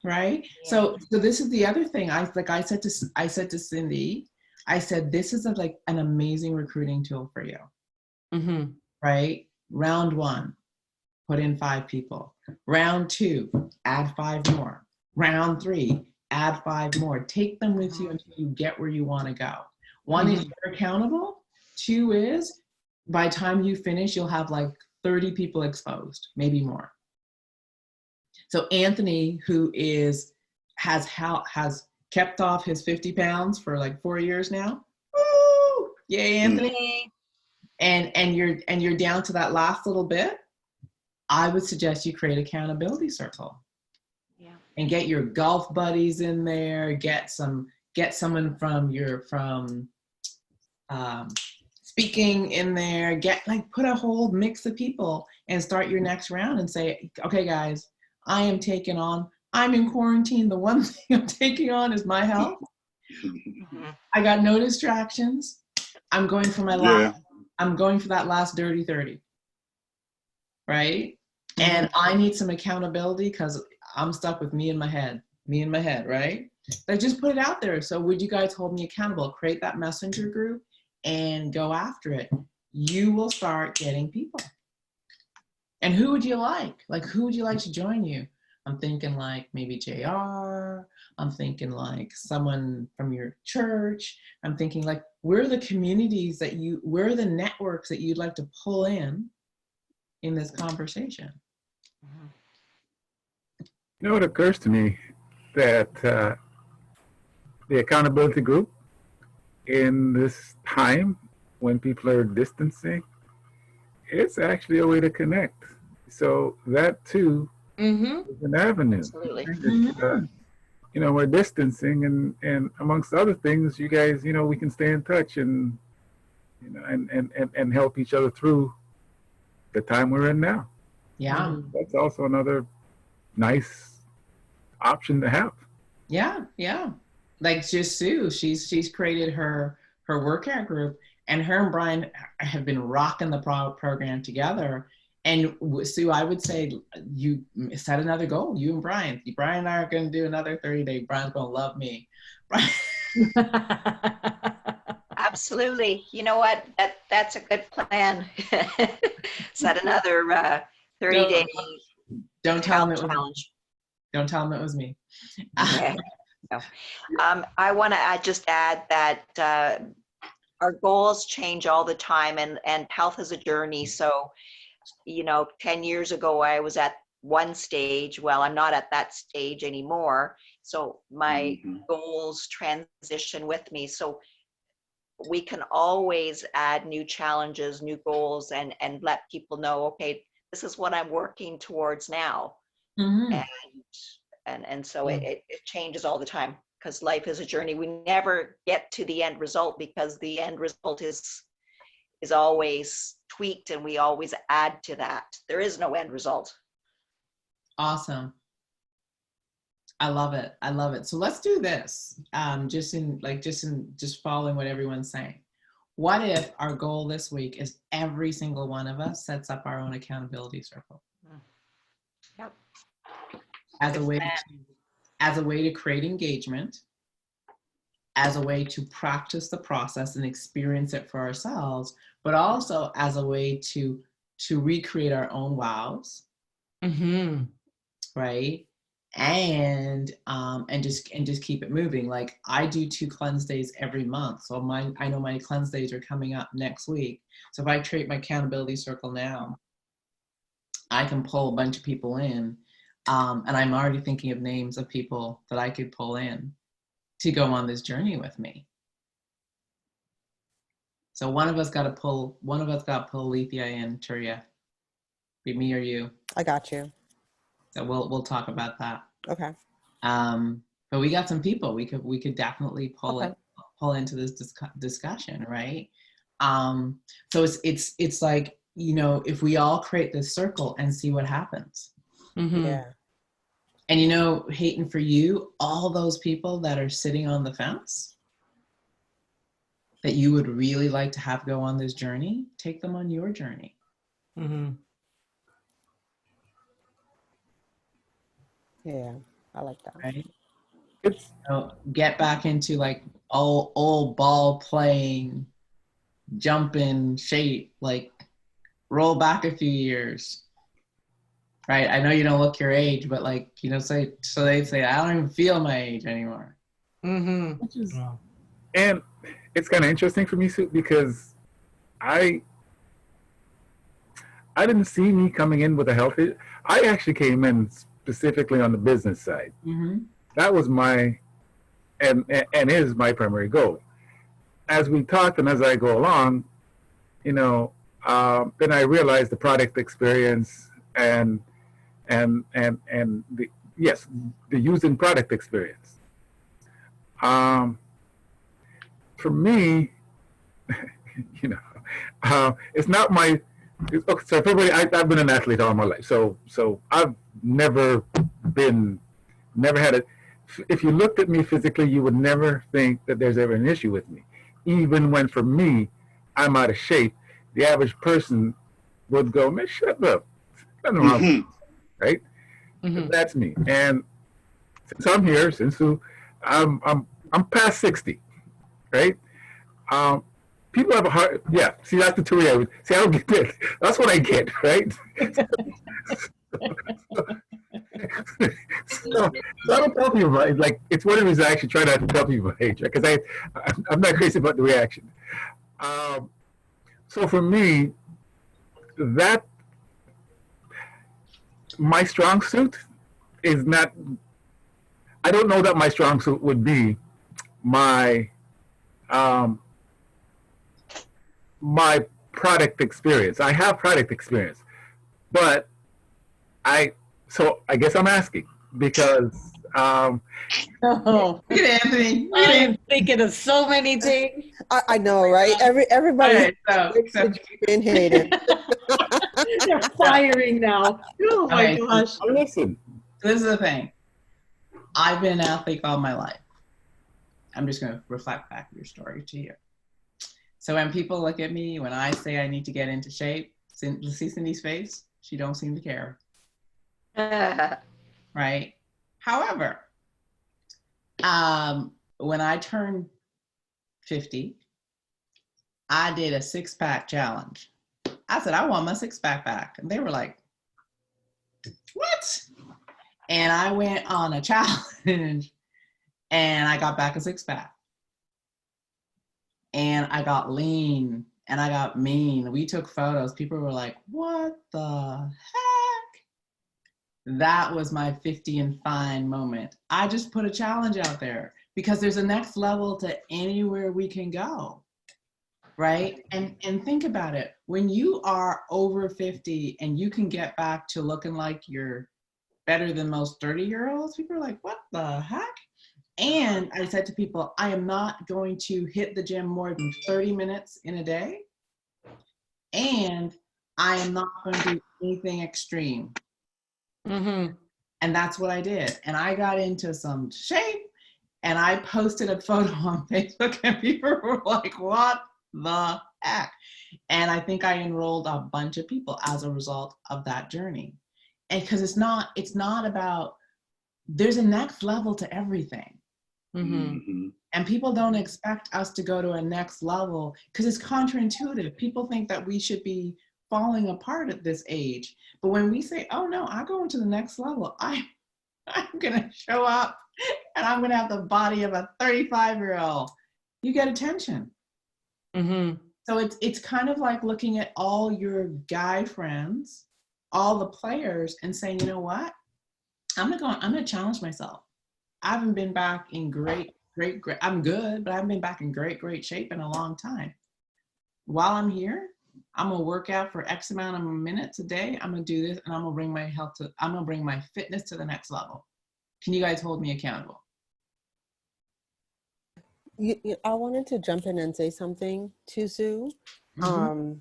Speaker 1: Right.
Speaker 6: Yeah.
Speaker 1: So this is the other thing. I said to Cindy, I said, this is an amazing recruiting tool for you.
Speaker 3: Mm-hmm.
Speaker 1: Right. Round 1, put in 5 people. Round 2, add 5 more. Round 3, add 5 more. Take them with you until you get where you want to go. 1 is you're accountable. 2 is by the time you finish, you'll have like 30 people exposed, maybe more. So Anthony, who has kept off his 50 pounds for like 4 years now. Woo! Yay, Anthony. And you're down to that last little bit. I would suggest you create accountability circle.
Speaker 6: Yeah.
Speaker 1: And get your golf buddies in there, get someone from speaking in there, put a whole mix of people and start your next round and say, okay guys, I'm in quarantine. The one thing I'm taking on is my health. I got no distractions. I'm going for that last dirty 30. Right? And I need some accountability because I'm stuck with me in my head, right? But just put it out there. So would you guys hold me accountable? Create that messenger group and go after it. You will start getting people. And who would you like? Like, who would you like to join you? I'm thinking like maybe JR. I'm thinking like someone from your church. I'm thinking like where are the communities where are the networks that you'd like to pull in this conversation?
Speaker 4: You know, it occurs to me that the accountability group in this time when people are distancing, it's actually a way to connect. So that too is an avenue.
Speaker 6: Absolutely.
Speaker 4: You know, we're distancing, and amongst other things, you guys, you know, we can stay in touch and, you know, and help each other through the time we're in now.
Speaker 1: Yeah.
Speaker 4: That's also another nice option to have.
Speaker 1: Yeah. Yeah. Like just Sue, she's created her workout group, and her and Brian have been rocking the program together. And Sue, I would say you set another goal. You and Brian and I are going to do another 30-day. Brian's going to love me.
Speaker 6: Absolutely. You know what? That's a good plan. Set another 30-day
Speaker 1: Don't tell him it was
Speaker 6: challenge.
Speaker 1: Don't tell him it was me.
Speaker 6: Okay. No. I want to just add that our goals change all the time, and health is a journey. So, you know, 10 years ago, I was at one stage. Well, I'm not at that stage anymore. So my goals transition with me. So we can always add new challenges, new goals, and let people know, okay, this is what I'm working towards now. And so it changes all the time, because life is a journey. We never get to the end result, because the end result is always tweaked, and we always add to that. There is no end result.
Speaker 1: Awesome. I love it. I love it. So let's do this. Just following what everyone's saying. What if our goal this week is every single one of us sets up our own accountability circle?
Speaker 6: Yep.
Speaker 1: As a way to create engagement, as a way to practice the process and experience it for ourselves, but also as a way to recreate our own wows, right? And just keep it moving. Like I do 2 cleanse days every month, so I know my cleanse days are coming up next week. So if I create my accountability circle now, I can pull a bunch of people in, and I'm already thinking of names of people that I could pull in to go on this journey with me. So one of us got to pull Alethea in, Turia. Be me or you.
Speaker 5: I got you.
Speaker 1: So we'll talk about that.
Speaker 5: Okay.
Speaker 1: But we got some people we could definitely pull into this discussion, right? So it's like, you know, if we all create this circle and see what happens.
Speaker 5: Yeah.
Speaker 1: And you know, Hayden, for you, all those people that are sitting on the fence that you would really like to have go on this journey, take them on your journey.
Speaker 5: Yeah, I like that.
Speaker 1: Right? Get back into like old ball playing, jumping shape, like roll back a few years. Right? I know you don't look your age, but like, you know, so they say, I don't even feel my age anymore.
Speaker 4: Which is, and it's kind of interesting for me, Sue, because I didn't see me coming in with a healthy. I actually came in specifically on the business side. That was my, and is my primary goal. As we talk and as I go along, you know, then I realized the product experience and the using product experience. For me, you know, it's not my. Okay, so for everybody, I've been an athlete all my life, so I've never had it. If you looked at me physically, you would never think that there's ever an issue with me. Even when, for me, I'm out of shape, the average person would go, "Man, shut up, nothing wrong with you," right? That's me. And since I'm here, I'm past 60, right? People have a hard, see, that's the Turia. See, I don't get it. That's what I get, right? so I don't tell people about it. Like, it's one of the reasons I actually try not to tell people my age, right? Because I'm not crazy about the reaction. So for me, that my strong suit is not. I don't know that my strong suit would be my um, my product experience. I have product experience, but I guess I'm asking because
Speaker 3: Oh,
Speaker 1: Look at Anthony. Look
Speaker 3: I
Speaker 1: at
Speaker 3: am thinking of so many things.
Speaker 5: I know, right? Everybody
Speaker 1: Alright, so
Speaker 5: in Hayden.
Speaker 3: They're firing now. Oh my
Speaker 1: Okay.
Speaker 3: gosh.
Speaker 4: listen.
Speaker 1: this is the thing. I've been an athlete all my life. I'm just going to reflect back your story to you. So when people look at me, when I say I need to get into shape, see Cindy's face? She don't seem to care, right? However, when I turned 50, I did a 6-pack challenge. I said, I want my 6-pack back. And they were like, what? And I went on a challenge and I got back a 6-pack. And I got lean and I got mean. We took photos. People were like, what the heck? That was my 50 and fine moment. I just put a challenge out there because there's a next level to anywhere we can go, right? And think about it. When you are over 50 and you can get back to looking like you're better than most 30-year-olds, people are like, what the heck? And I said to people, I am not going to hit the gym more than 30 minutes in a day. And I am not going to do anything extreme.
Speaker 3: Mm-hmm.
Speaker 1: And that's what I did. And I got into some shape and I posted a photo on Facebook and people were like, what the heck? And I think I enrolled a bunch of people as a result of that journey. And because it's not about, there's a next level to everything.
Speaker 3: Mm-hmm.
Speaker 1: And people don't expect us to go to a next level because it's counterintuitive. People think that we should be falling apart at this age. But when we say, oh no, I go into the next level, I'm gonna show up and I'm gonna have the body of a 35-year-old. You get attention.
Speaker 3: Mm-hmm.
Speaker 1: So it's kind of like looking at all your guy friends, all the players, and saying, you know what? I'm gonna challenge myself. I haven't been back in great, I'm good, but I haven't been back in great shape in a long time. While I'm here, I'm gonna work out for X amount of minutes a day. I'm gonna do this and I'm gonna bring my fitness to the next level. Can you guys hold me accountable?
Speaker 5: I wanted to jump in and say something to Sue.
Speaker 1: Mhm.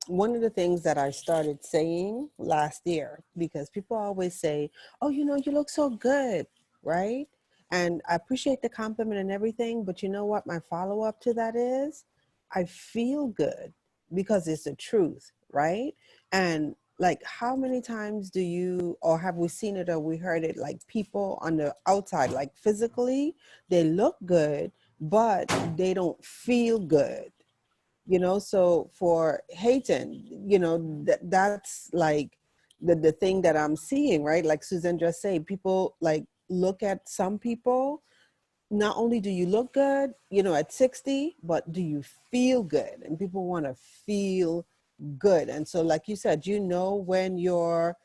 Speaker 5: One of the things that I started saying last year, because people always say, oh, you look so good, right? And I appreciate the compliment and everything, but you know what my follow-up to that is? I feel good because it's the truth, right? And like, how many times do you, or have we seen it or we heard it, like people on the outside, like physically, they look good, but they don't feel good. So for Hayden, that's like the thing that I'm seeing, right? Like Susan just said, people like look at some people, not only do you look good, at 60, but do you feel good? And people want to feel good. And so like you said, when your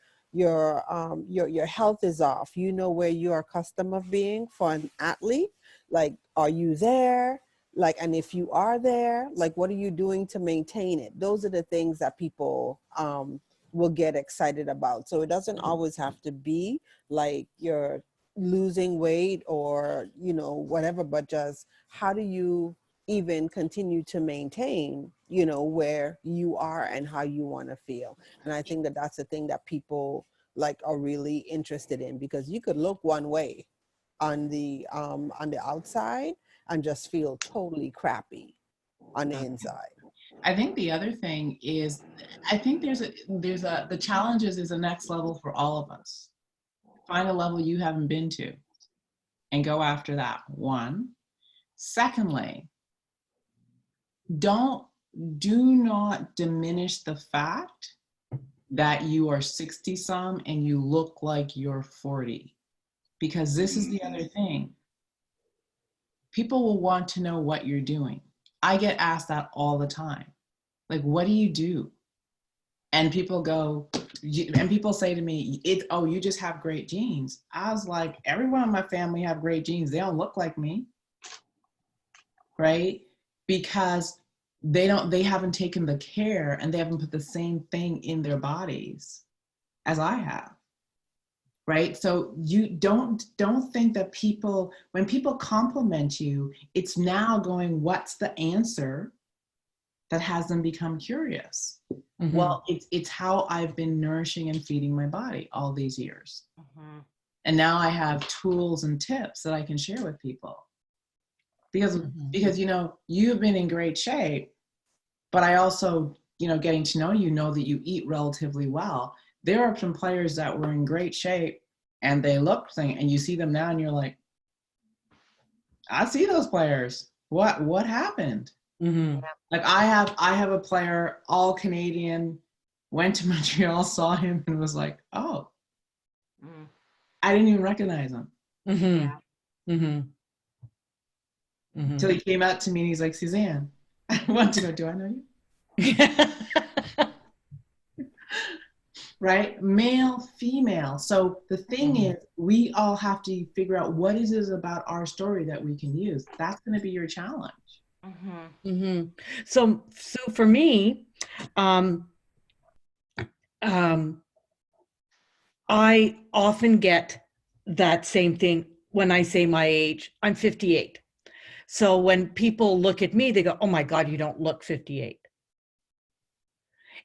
Speaker 5: health is off, where you are accustomed of being for an athlete, like, are you there? Like, and if you are there, like, what are you doing to maintain it? Those are the things that people will get excited about. So it doesn't always have to be like you're losing weight or, whatever, but just how do you even continue to maintain, where you are and how you want to feel. And I think that that's the thing that people like are really interested in, because you could look one way on the outside and just feel totally crappy on the inside.
Speaker 1: I think the other thing is, I think the challenges is a next level for all of us. Find a level you haven't been to and go after that. One. Secondly, do not diminish the fact that you are 60 some and you look like you're 40, because this is the other thing. People will want to know what you're doing. I get asked that all the time. Like, what do you do? And people go, and people say to me, oh, you just have great genes. I was like, everyone in my family have great genes. They don't look like me, right? Because they haven't taken the care and they haven't put the same thing in their bodies as I have, right? So you don't think that when people compliment you, it's now going, what's the answer that has them become curious?
Speaker 3: Mhm.
Speaker 1: Well, it's how I've been nourishing and feeding my body all these years.
Speaker 3: Mhm.
Speaker 1: And now I have tools and tips that I can share with people. Because you've been in great shape, but I also, getting to know you, know that you eat relatively well. There are some players that were in great shape and they look and you see them now and you're like, I see those players. What happened?
Speaker 3: Mhm.
Speaker 1: Like I have a player, all Canadian, went to Montreal, saw him and was like, oh, I didn't even recognize him.
Speaker 3: Mhm. Mhm. Mhm.
Speaker 1: Till he came out to me and he's like, Suzanne, I want to go, do I know you? Right? Male, female. So the thing is, we all have to figure out what is it about our story that we can use. That's going to be your challenge.
Speaker 3: Mhm. So for me, I often get that same thing when I say my age. I'm 58. So when people look at me, they go, oh my God, you don't look 58.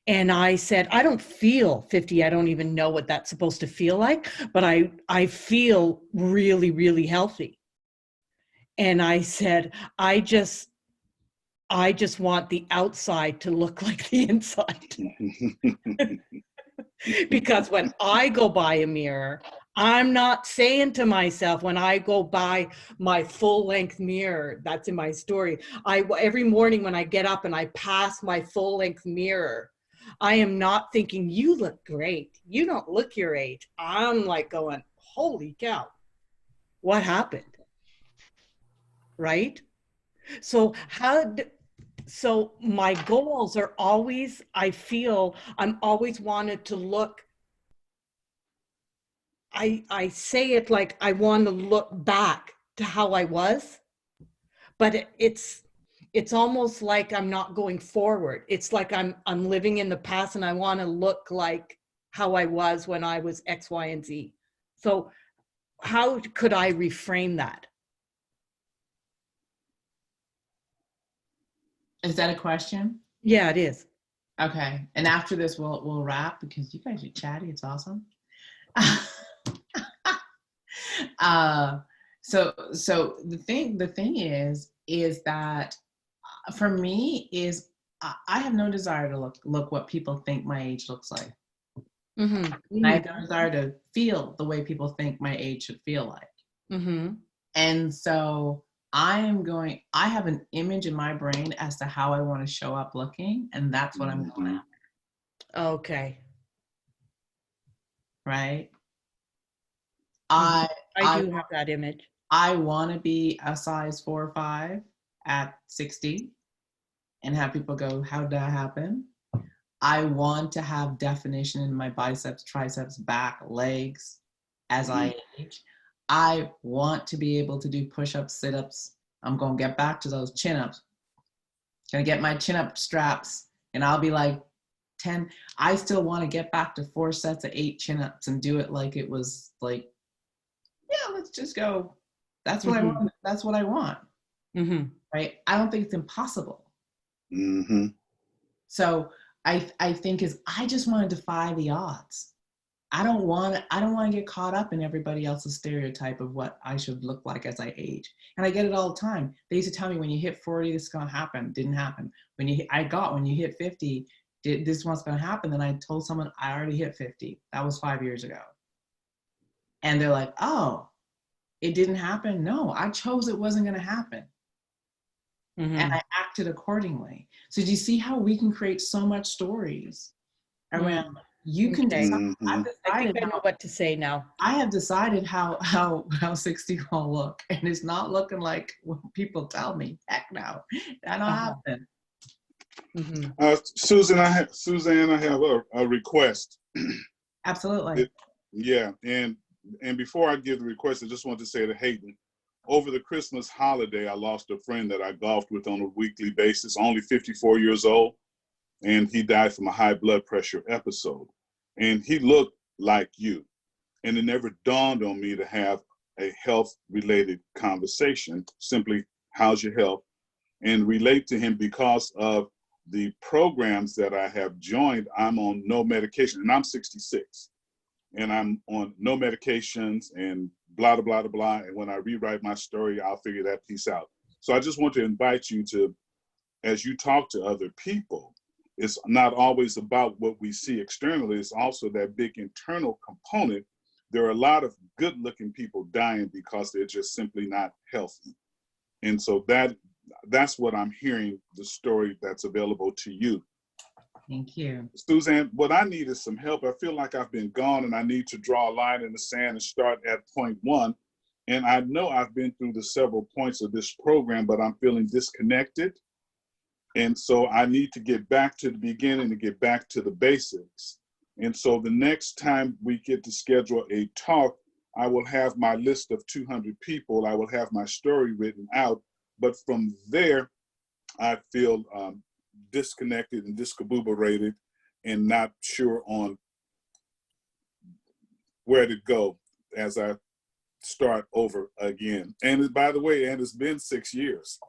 Speaker 3: And I said, I don't feel 50. I don't even know what that's supposed to feel like, but I feel really, really healthy. And I said, I just want the outside to look like the inside. Because when I go by a mirror, I'm not saying to myself, when I go by my full length mirror, that's in my story. Every morning when I get up and I pass my full length mirror, I am not thinking, you look great. You don't look your age. I'm like going, holy cow, what happened? Right? So so my goals are always, I feel I'm always wanted to look, I say it like I want to look back to how I was, but it's almost like I'm not going forward. It's like I'm living in the past and I want to look like how I was when I was X, Y, and Z. So how could I reframe that?
Speaker 1: Is that a question?
Speaker 3: Yeah, it is.
Speaker 1: Okay. And after this, we'll wrap because you guys are chatty. It's awesome. So the thing is that for me is I have no desire to look what people think my age looks like.
Speaker 3: Mm-hmm.
Speaker 1: I have no desire to feel the way people think my age should feel like.
Speaker 3: Mm-hmm.
Speaker 1: And so I have an image in my brain as to how I want to show up looking, and that's what I'm going after.
Speaker 3: Okay.
Speaker 1: Right?
Speaker 3: I do have that image.
Speaker 1: I want to be a size 4 or 5 at 60 and have people go, how did that happen? I want to have definition in my biceps, triceps, back, legs as I age. I want to be able to do push-ups, sit-ups. I'm going to get back to those chin-ups. Gonna get my chin-up straps and I'll be like 10. I still want to get back to 4 sets of 8 chin-ups and do it like it was like, yeah, let's just go. That's what I want. That's what I want.
Speaker 3: Mm-hmm.
Speaker 1: Right? I don't think it's impossible.
Speaker 2: Mm-hmm.
Speaker 1: So I think I just want to defy the odds. I don't want to get caught up in everybody else's stereotype of what I should look like as I age. And I get it all the time. They used to tell me when you hit 40, this is going to happen. Didn't happen. When you hit 50, this is what's going to happen. Then I told someone I already hit 50. That was 5 years ago. And they're like, oh, it didn't happen? No, I chose it wasn't going to happen.
Speaker 3: Mm-hmm.
Speaker 1: And I acted accordingly. So do you see how we can create so much stories around You can
Speaker 3: Okay.
Speaker 1: decide.
Speaker 2: Mhm.
Speaker 1: I've
Speaker 3: I
Speaker 1: decided
Speaker 3: think I know what to say now.
Speaker 1: I have decided how 60 will look, and it's not looking like what people tell me. Heck no, that don't
Speaker 3: Uh-huh.
Speaker 1: happen.
Speaker 3: Mm-hmm.
Speaker 2: Suzanne, I have a request.
Speaker 1: Absolutely.
Speaker 2: Yeah, and before I give the request, I just want to say to Hayden, over the Christmas holiday, I lost a friend that I golfed with on a weekly basis, only 54 years old, and he died from a high blood pressure episode. And he looked like you, and it never dawned on me to have a health-related conversation, simply, how's your health? And relate to him because of the programs that I have joined. I'm on no medication, and I'm 66. And I'm on no medications and blah, blah, blah, blah. And when I rewrite my story, I'll figure that piece out. So I just want to invite you to, as you talk to other people, it's not always about what we see externally. It's also that big internal component. There are a lot of good looking people dying because they're just simply not healthy. And so that's what I'm hearing, the story that's available to you.
Speaker 1: Thank you.
Speaker 2: Suzanne, what I need is some help. I feel like I've been gone and I need to draw a line in the sand and start at point one. And I know I've been through the several points of this program, but I'm feeling disconnected. And so I need to get back to the beginning and get back to the basics. And so the next time we get to schedule a talk, I will have my list of 200 people. I will have my story written out. But from there, I feel disconnected and discombobulated and not sure on where to go as I start over again. And by the way, and it's been 6 years.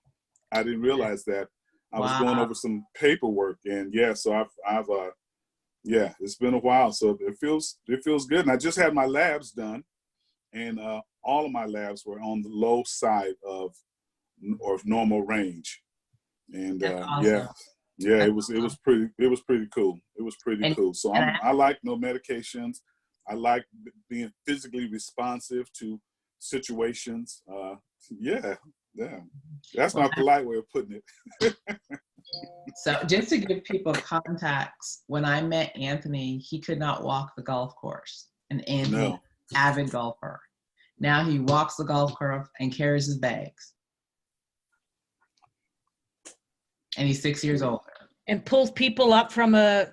Speaker 2: I didn't realize that. I was going over some paperwork, and yeah, so I've yeah, it's been a while. So it feels good. And I just had my labs done, and all of my labs were on the low side of normal range. And
Speaker 1: Awesome.
Speaker 2: yeah, it was pretty cool. It was pretty cool. So I like no medications. I like being physically responsive to situations. Yeah. That's my polite way of putting it.
Speaker 1: So just to give people contacts, when I met Anthony, he could not walk the golf course. And Anthony, avid golfer. Now he walks the golf course and carries his bags. And he's 6 years older.
Speaker 3: And pulls people up from a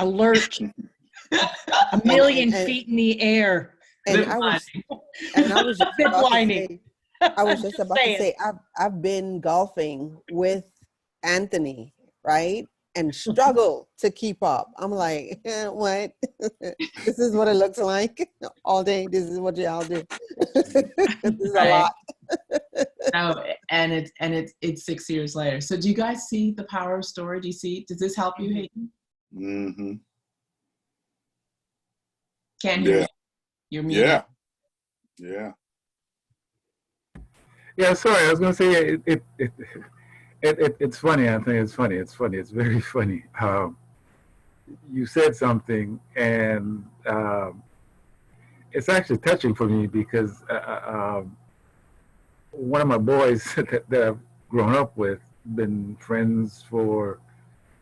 Speaker 3: lurch a million feet in the air.
Speaker 5: And I was just
Speaker 3: Zip
Speaker 5: about to
Speaker 3: lining.
Speaker 5: say, I was just about to say, I've been golfing with Anthony, right? And struggle to keep up. I'm like, what? This is what it looks like all day. This is what y'all do. This is a lot.
Speaker 1: No, and it's 6 years later. So do you guys see the power of story? Does this help you, Hayden?
Speaker 2: Mm-hmm.
Speaker 1: Can't hear you. You're muted.
Speaker 4: Yeah, sorry. I was going to say it's funny, Anthony. It's funny. It's very funny. You said something, and it's actually touching for me because one of my boys that I've grown up with, been friends for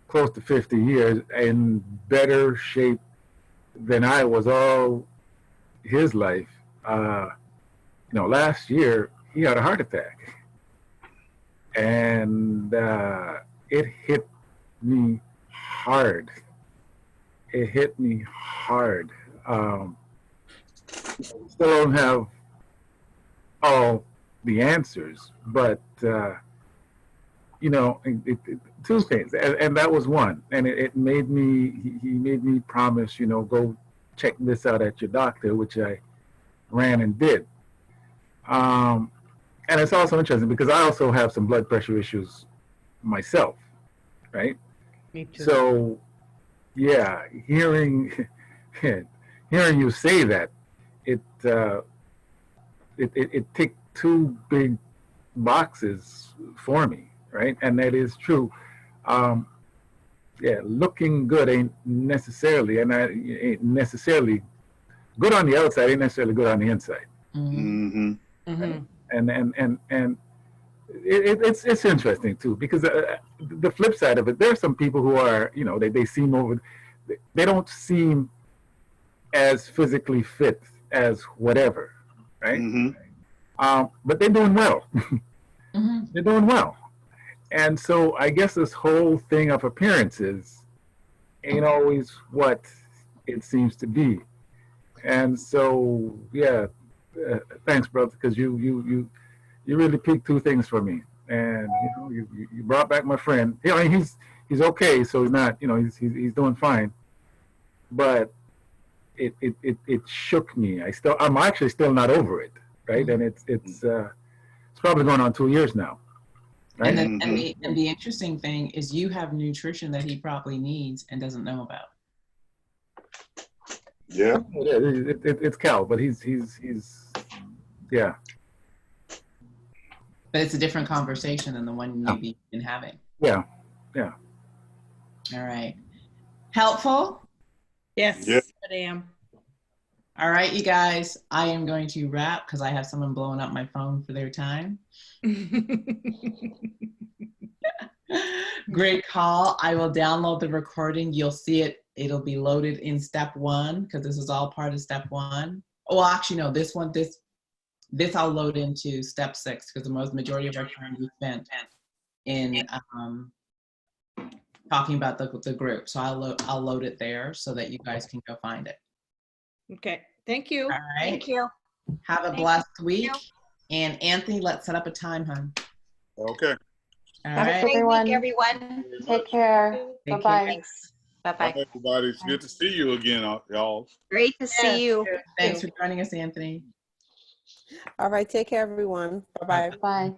Speaker 4: close to 50 years, in better shape than I was all his life. Last year he had a heart attack, and it hit me hard. Still don't have all the answers, but two things, and that was one. And it made me. He made me promise, go check this out at your doctor, which I ran and did. And it's also interesting because I also have some blood pressure issues myself, right?
Speaker 3: Me too.
Speaker 4: So, yeah, hearing you say that, it ticked two big boxes for me, right? And that is true. Looking good ain't necessarily, ain't necessarily good on the outside, ain't necessarily good on the inside.
Speaker 2: Mm-hmm.
Speaker 3: Mm-hmm.
Speaker 4: And it's interesting too, because the flip side of it, there are some people who are, they seem they don't seem as physically fit as whatever, right?
Speaker 2: Mhm.
Speaker 4: But they're doing well.
Speaker 1: Hmm.
Speaker 4: They're doing well. And so I guess this whole thing of appearances ain't always what it seems to be. And so, yeah, thanks, brother, because you really picked two things for me. And you brought back my friend. I mean, he's okay, so he's not, he's doing fine. But it shook me. I'm actually still not over it, right? And it's probably going on 2 years now, right?
Speaker 1: And then, and the interesting thing is you have nutrition that he probably needs and doesn't know about.
Speaker 2: Yeah.
Speaker 4: It's Cal, but he's yeah.
Speaker 1: But it's a different conversation than the one maybe you've been having.
Speaker 4: Yeah.
Speaker 1: All right. Helpful?
Speaker 3: Yes,
Speaker 2: Yeah.
Speaker 3: I am.
Speaker 1: All right, you guys, I am going to wrap because I have someone blowing up my phone for their time. Great call. I will download the recording. You'll see it. It'll be loaded in step 1 because this is all part of step 1. Oh, actually, no, this I'll load into step 6 because the majority of our time we spent in talking about the group. So I'll load it there so that you guys can go find it.
Speaker 3: Okay, thank you.
Speaker 1: All right.
Speaker 6: Thank you.
Speaker 1: Have a blessed week. And Anthony, let's set up a time, hon.
Speaker 2: Okay.
Speaker 1: All
Speaker 6: Have a
Speaker 1: right.
Speaker 6: great
Speaker 7: everyone.
Speaker 6: week, everyone.
Speaker 7: Take care.
Speaker 1: Take care.
Speaker 7: Bye-bye.
Speaker 6: Thanks.
Speaker 2: Bye,
Speaker 6: Bye-bye.
Speaker 2: everybody. It's good to see you again, y'all.
Speaker 6: Great to see you.
Speaker 1: Thanks for joining us, Anthony.
Speaker 5: All right, take care, everyone. Bye-bye.
Speaker 7: Bye.